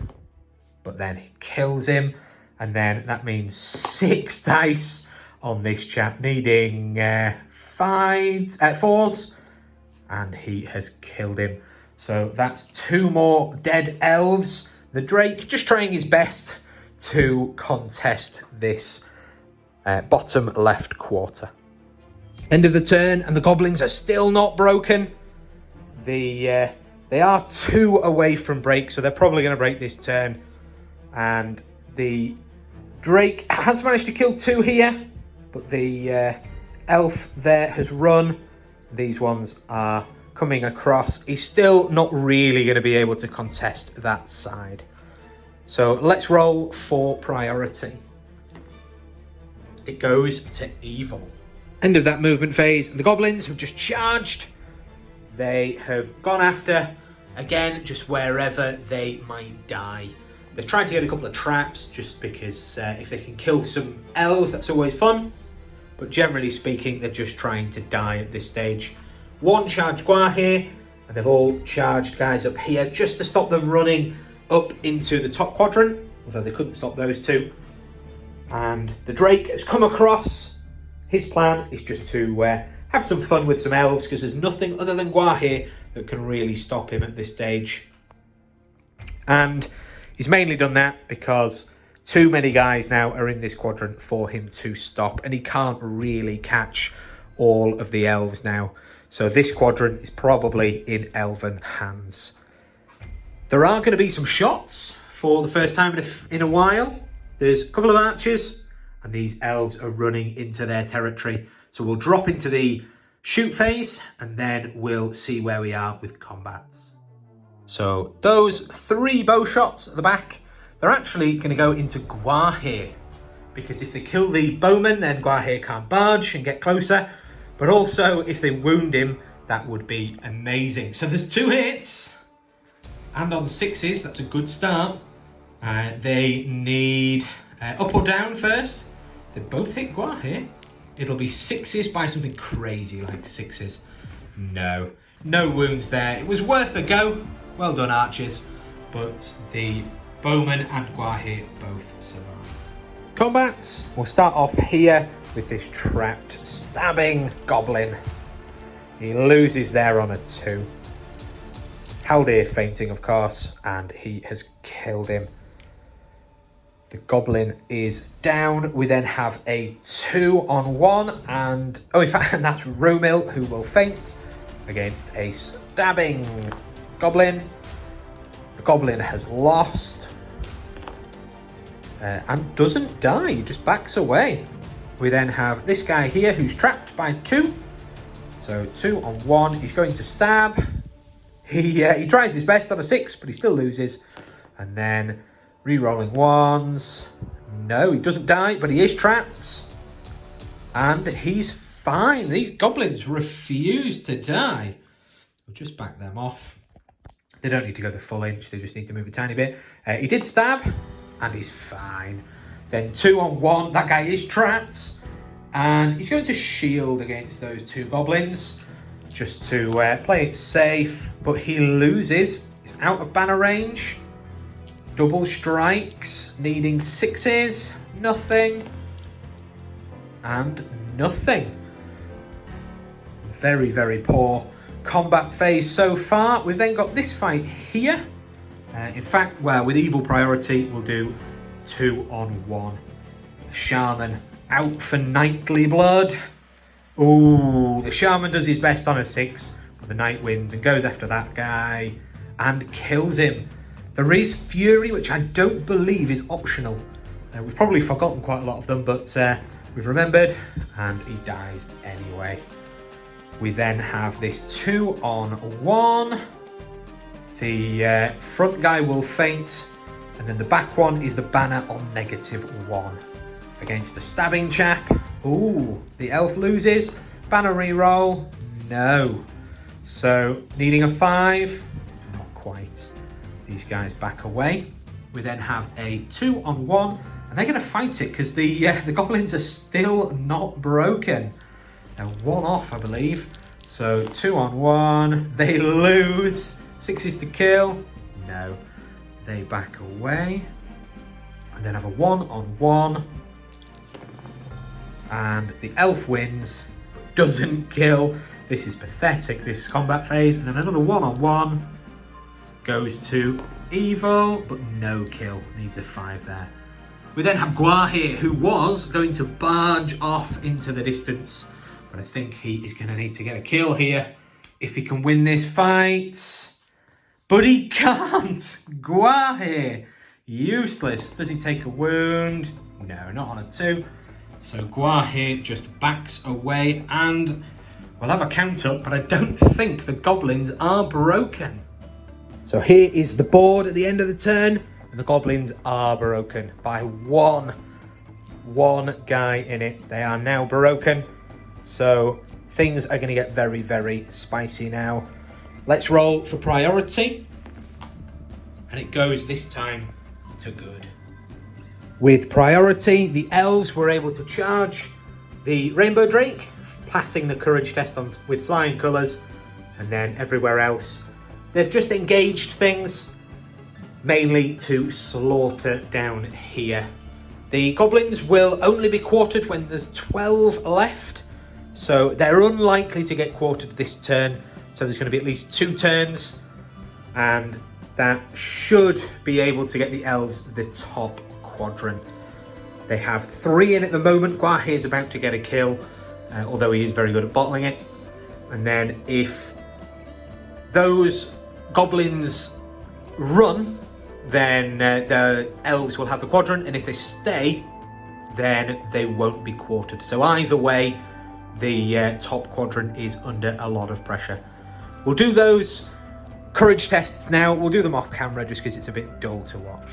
But then he kills him. And then that means 6 dice on this chap, needing 4s. And he has killed him. So that's 2 more dead elves. The Drake just trying his best to contest this bottom left quarter. End of the turn, and the goblins are still not broken. They are 2 away from break, so they're probably going to break this turn. And the Drake has managed to kill 2 here, but the elf there has run. These ones are coming across. He's still not really going to be able to contest that side. So let's roll for priority. It goes to evil. End of that movement phase. The goblins have just charged. They have gone after, again, just wherever they might die. They've tried to get a couple of traps just because if they can kill some elves, that's always fun. But generally speaking, they're just trying to die at this stage. One charged Gwahir, and they've all charged guys up here just to stop them running up into the top quadrant, although they couldn't stop those two. And the Drake has come across. His plan is just to have some fun with some elves, because there's nothing other than Gwahir that can really stop him at this stage. And he's mainly done that because too many guys now are in this quadrant for him to stop, and he can't really catch all of the elves now. So this quadrant is probably in elven hands. There are going to be some shots for the first time in a while. There's a couple of archers, and these elves are running into their territory. So we'll drop into the shoot phase, and then we'll see where we are with combats. So those 3 bow shots at the back, they're actually going to go into Gwahir, because if they kill the bowman, then Gwahir can't barge and get closer. But also, if they wound him, that would be amazing. So there's 2 hits, and on 6s, that's a good start. They need up or down first. They both hit Gwahir. It'll be 6s by something crazy like 6s. No wounds there. It was worth a go. Well done, archers. But the bowman and Gwahir both survive. Combats. We'll start off here with this trapped, stabbing goblin. He loses there on a 2. Haldir fainting, of course, and he has killed him. The goblin is down. We then have a 2-on-1, and in fact, that's Rumil who will faint against a stabbing goblin. The goblin has lost and doesn't die, he just backs away. We then have this guy here who's trapped by 2. So 2-on-1, he's going to stab. He tries his best on a 6, but he still loses. And then re-rolling 1s. No, he doesn't die, but he is trapped. And he's fine. These goblins refuse to die. We'll just back them off. They don't need to go the full inch, they just need to move a tiny bit. He did stab, and he's fine. Then 2-on-1, that guy is trapped. And he's going to shield against those 2 goblins, just to play it safe. But he loses, he's out of banner range. Double strikes, needing 6s, nothing, and nothing. Very, very poor combat phase so far. We've then got this fight here. In fact, well, with evil priority, we'll do 2-on-1. Shaman out for knightly blood. Ooh, the Shaman does his best on a 6, but the knight wins and goes after that guy and kills him. There is Fury, which I don't believe is optional. We've probably forgotten quite a lot of them, but we've remembered, and he dies anyway. We then have this 2-on-1. The front guy will faint, and then the back one is the banner on -1 against a stabbing chap. Ooh, the elf loses. Banner reroll, no. So needing a 5, not quite. These guys back away. We then have a 2-on-1, and they're going to fight it because the goblins are still not broken. They're 1 off, I believe. So 2-on-1, they lose. 6s to kill, no. They back away, and then have a 1-on-1, and the elf wins, but doesn't kill. This is pathetic, this combat phase. And then another 1-on-1 goes to evil, but no kill, needs a 5 there. We then have Gwahir, who was going to barge off into the distance, but I think he is going to need to get a kill here if he can win this fight. But he can't! Gwahir, useless. Does he take a wound? No, not on a 2. So Gwahir just backs away, and we'll have a count up, but I don't think the goblins are broken. So here is the board at the end of the turn. And the goblins are broken by one guy in it. They are now broken. So things are going to get very, very spicy now. Let's roll for priority. And it goes this time to good. With priority, the elves were able to charge the Rainbow Drake, passing the courage test on with flying colours. And then everywhere else, they've just engaged things, mainly to slaughter down here. The goblins will only be quartered when there's 12 left. So they're unlikely to get quartered this turn. So there's going to be at least 2 turns. And that should be able to get the elves the top quadrant. They have 3 in at the moment. Gwahir is about to get a kill, although he is very good at bottling it. And then if those goblins run, then the elves will have the quadrant, and if they stay, then they won't be quartered. So either way, the top quadrant is under a lot of pressure. We'll do those courage tests now. We'll do them off camera just because it's a bit dull to watch.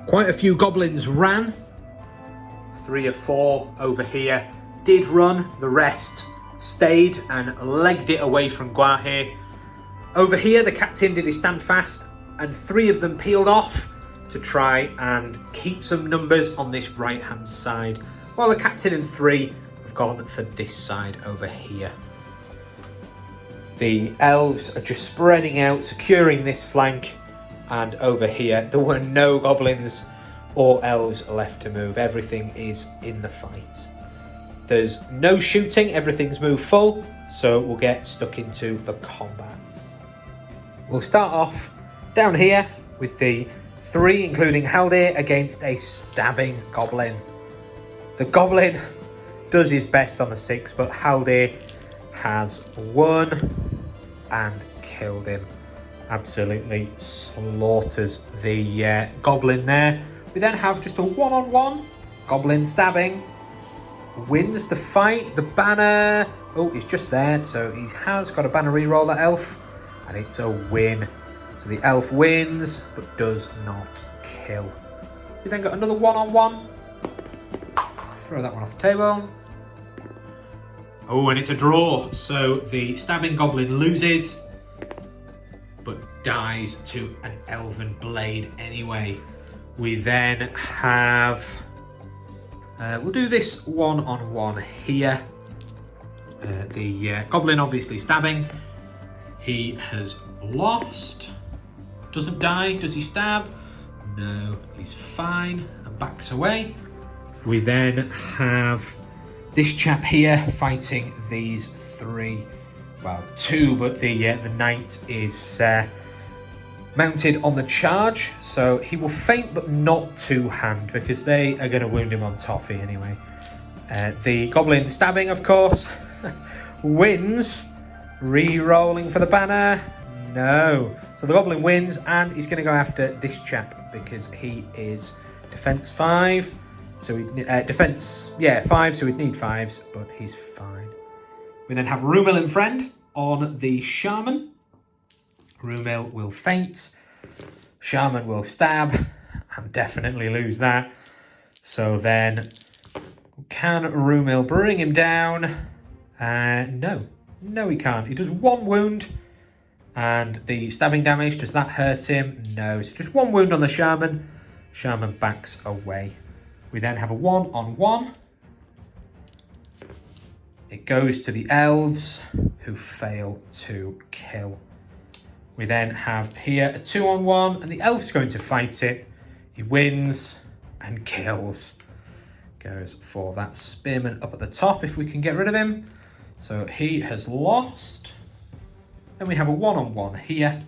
Quite a few goblins ran. 3 of 4 over here did run. The rest stayed and legged it away from Gwahir. Over here, the captain did his stand fast, and 3 of them peeled off to try and keep some numbers on this right-hand side, while the captain and 3 have gone for this side over here. The elves are just spreading out, securing this flank, and over here, there were no goblins or elves left to move. Everything is in the fight. There's no shooting, everything's moved full, so we'll get stuck into the combats. We'll start off down here with the 3, including Haldir, against a stabbing goblin. The goblin does his best on the 6, but Haldir has won and killed him. Absolutely slaughters the goblin there. We then have just a one-on-one. Goblin stabbing. Wins the fight. The banner. Oh, he's just there. So he has got a banner reroll, that elf. And it's a win. So the elf wins, but does not kill. We then got another one-on-one. Throw that one off the table. Oh, and it's a draw. So the stabbing goblin loses, but dies to an elven blade anyway. We then have... we'll do this one-on-one here. The goblin obviously stabbing. He has lost. Doesn't die. Does he stab? No, he's fine and backs away. We then have this chap here fighting these 3. Well, 2, but the knight is mounted on the charge, so he will feint but not two-hand because they are going to wound him on toffee anyway. The goblin stabbing, of course, wins. Re-rolling for the banner. No. So the goblin wins, and he's going to go after this chap because he is defense 5. So we defense, 5. So we'd need 5s, but he's fine. We then have Rumil and friend on the Shaman. Rumil will feint. Shaman will stab and definitely lose that. So then, can Rumil bring him down? No, he can't. He does 1 wound. And the stabbing damage, does that hurt him? No. So just 1 wound on the Shaman. Shaman backs away. We then have a one-on-one. It goes to the elves, who fail to kill. We then have here a 2-on-1, and the elf's going to fight it. He wins and kills. Goes for that spearman up at the top if we can get rid of him. So he has lost. Then we have a one-on-one here.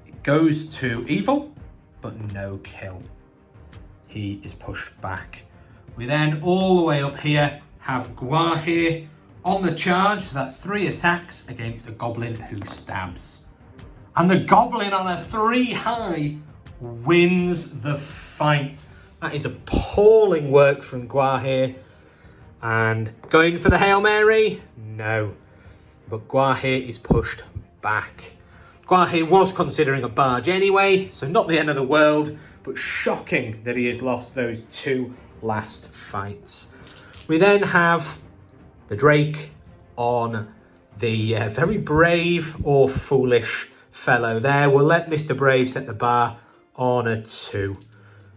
It goes to evil, but no kill. He is pushed back. We then, all the way up here, have Gwahir on the charge. So that's 3 attacks against a goblin who stabs. And the goblin on a 3 high wins the fight. That is appalling work from Gwahir. And going for the Hail Mary? No. But Gwahir is pushed back. Gwahir was considering a barge anyway, so not the end of the world, but shocking that he has lost those 2 last fights. We then have the Drake on the very brave or foolish fellow there. We'll let Mr. Brave set the bar on a 2.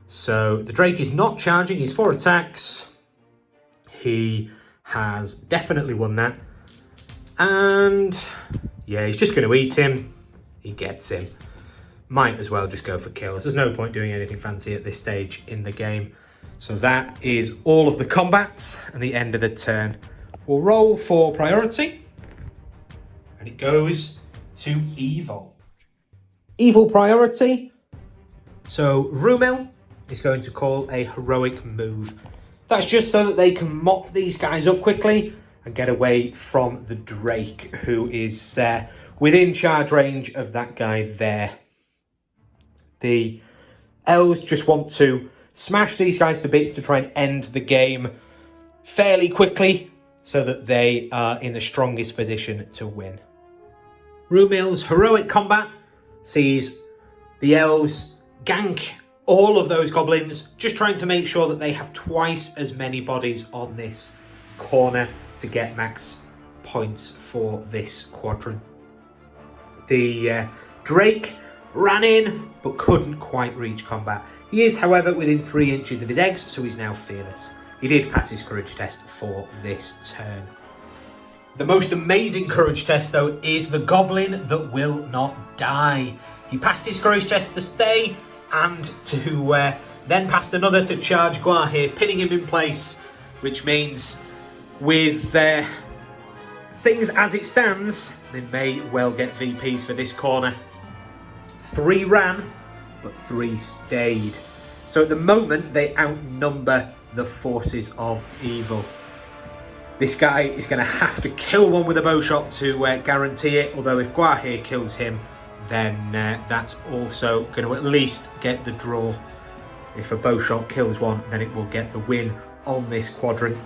So the Drake is not charging, he's 4 attacks. He has definitely won that. And yeah, he's just going to eat him. He gets him. Might as well just go for kills. There's no point doing anything fancy at this stage in the game. So that is all of the combat and the end of the turn. We'll roll for priority. And it goes to evil. Evil priority. So Rumil is going to call a heroic move. That's just so that they can mop these guys up quickly and get away from the Drake, who is within charge range of that guy there. The elves just want to smash these guys to bits to try and end the game fairly quickly so that they are in the strongest position to win. Rumil's heroic combat sees the elves gank all of those goblins, just trying to make sure that they have twice as many bodies on this corner to get max points for this quadrant. The Drake ran in but couldn't quite reach combat. He is, however, within 3 inches of his eggs, so he's now fearless. He did pass his courage test for this turn. The most amazing courage test, though, is the goblin that will not die. He passed his courage test to stay and to then passed another to charge Gwahir, pinning him in place, which means with things as it stands, they may well get VPs for this corner. 3 ran, but 3 stayed. So at the moment, they outnumber the forces of evil. This guy is going to have to kill one with a bow shot to guarantee it, although if Gwahir kills him, then that's also going to at least get the draw. If a bow shot kills one, then it will get the win on this quadrant.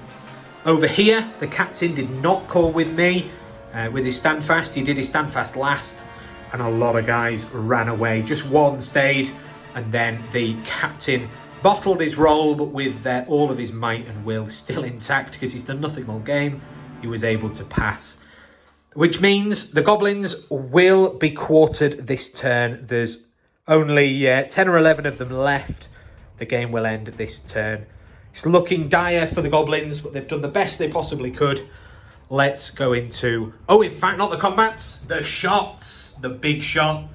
Over here, the captain did not call with me with his standfast. He did his standfast last, and a lot of guys ran away. Just 1 stayed, and then the captain bottled his roll, but with all of his might and will still intact because he's done nothing all game, he was able to pass. Which means the goblins will be quartered this turn. There's only 10 or 11 of them left. The game will end this turn. It's looking dire for the goblins, but they've done the best they possibly could. Let's go into... Oh, in fact, not the combats. The shots. The big shot.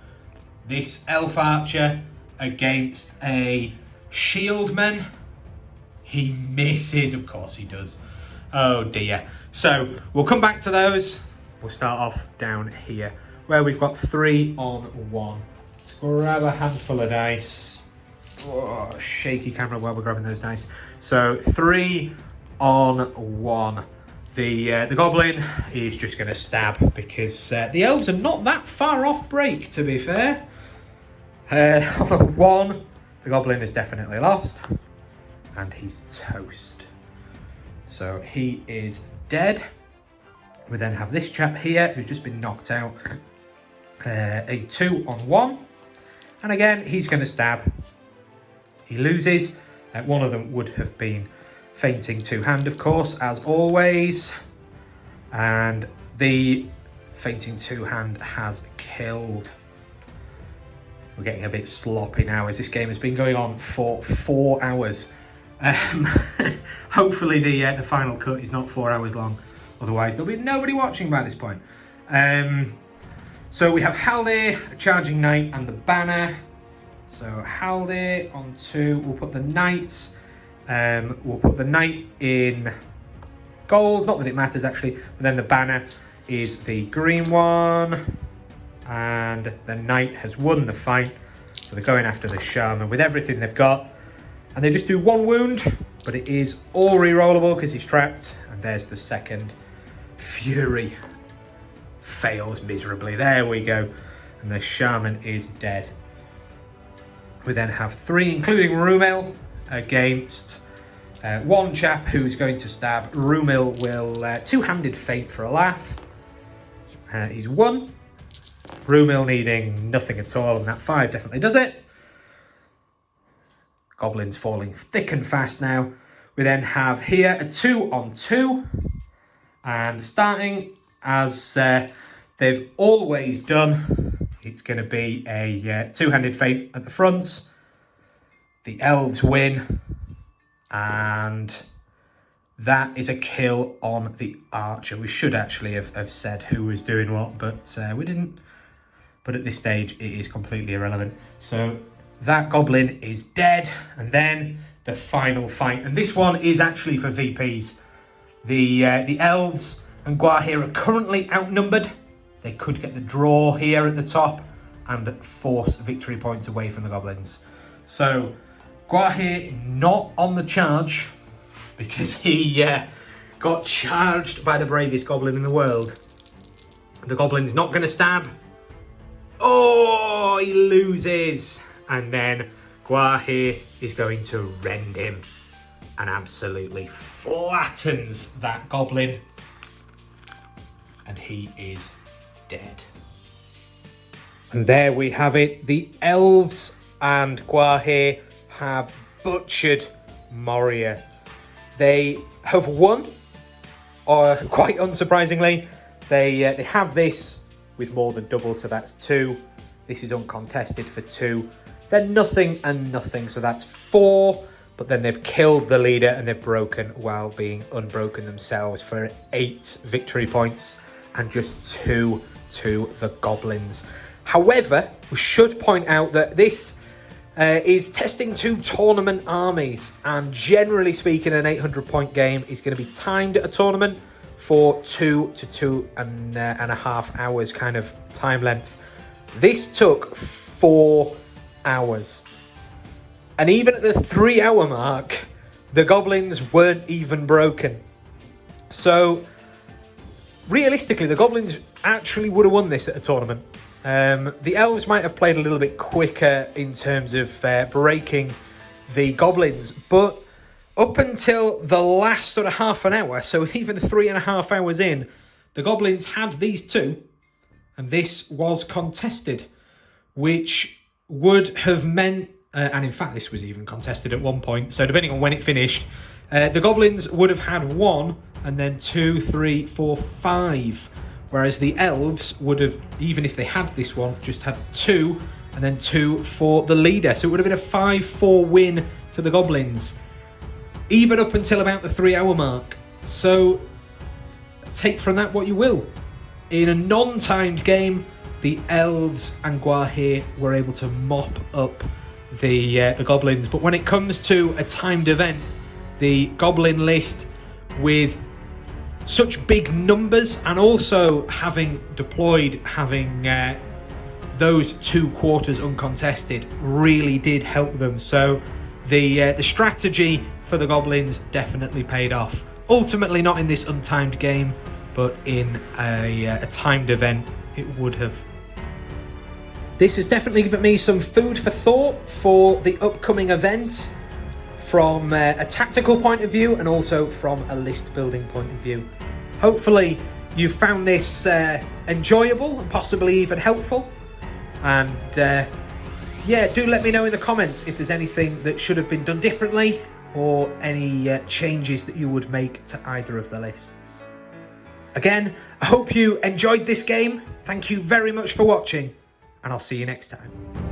This elf archer against a shieldman. He misses. Of course he does. Oh, dear. So, we'll come back to those. We'll start off down here, where we've got 3 on 1. Let's grab a handful of dice. Oh, shaky camera while we're grabbing those dice. So 3 on 1. The goblin is just going to stab because the elves are not that far off break, to be fair. On a 1, the goblin is definitely lost, and he's toast. So he is dead. We then have this chap here who's just been knocked out. A 2 on 1, and again he's going to stab. He loses. One of them would have been fainting 2-hand, of course, as always. And the fainting 2-hand has killed. We're getting a bit sloppy now as this game has been going on for 4 hours. Hopefully the final cut is not 4 hours long. Otherwise, there'll be nobody watching by this point. So we have Haldir, Charging Knight, and the Banner. So Haldir on 2. We'll put the Knight. We'll put the Knight in gold. Not that it matters actually. But then the Banner is the green one, and the Knight has won the fight. So they're going after the Shaman with everything they've got, and they just do 1 wound, but it is all re-rollable because he's trapped. And there's the second. Fury fails miserably. There we go, and the Shaman is dead. We then have 3, including Rumil, against 1 chap who's going to stab. Rumil will 2-handed feint for a laugh. He's 1. Rumil needing nothing at all, and that 5 definitely does it. Goblins falling thick and fast now. We then have here a 2-on-2, and starting as they've always done, it's going to be a two-handed feint at the front. The elves win, and that is a kill on the archer. We should actually have said who was doing what, but we didn't. But at this stage, it is completely irrelevant. So that goblin is dead, and then the final fight. And this one is actually for VPs. The elves and Gwahir are currently outnumbered. They could get the draw here at the top and force victory points away from the goblins. So Gwahir not on the charge because he got charged by the bravest goblin in the world. The goblin's not going to stab. Oh, he loses. And then Gwahir is going to rend him and absolutely flattens that goblin. And he is dead. And there we have it. The elves and Gwahir have butchered Moria. They have won, or quite unsurprisingly, they have this with more than double, so that's 2. This is uncontested for 2. Then nothing and nothing, so that's 4. But then they've killed the leader and they've broken while being unbroken themselves for 8 victory points and just 2 to the goblins. However, we should point out that this is testing 2 tournament armies, and generally speaking, an 800-point game is going to be timed at a tournament for 2 to 2.5 hours kind of time length. This took 4 hours, and even at the 3-hour mark, the goblins weren't even broken. So realistically, the goblins actually would have won this at a tournament. The elves might have played a little bit quicker in terms of breaking the goblins, but up until the last sort of half an hour, so even 3.5 hours in, the goblins had these 2, and this was contested, which would have meant, and in fact this was even contested at one point, so depending on when it finished, the goblins would have had 1, and then 2, 3, 4, 5. Whereas the elves would have, even if they had this one, just had 2, and then 2 for the leader. So it would have been a 5-4 win for the goblins, even up until about the 3-hour mark. So take from that what you will. In a non-timed game, the elves and Gwahir were able to mop up the goblins. But when it comes to a timed event, the goblin list with such big numbers, and also having those 2 quarters uncontested, really did help them. So the strategy for the goblins definitely paid off. Ultimately not in this untimed game, but in a timed event it would have. This has definitely given me some food for thought for the upcoming event, from a tactical point of view and also from a list building point of view. Hopefully you found this enjoyable and possibly even helpful. And yeah, do let me know in the comments if there's anything that should have been done differently, or any changes that you would make to either of the lists. Again, I hope you enjoyed this game. Thank you very much for watching, and I'll see you next time.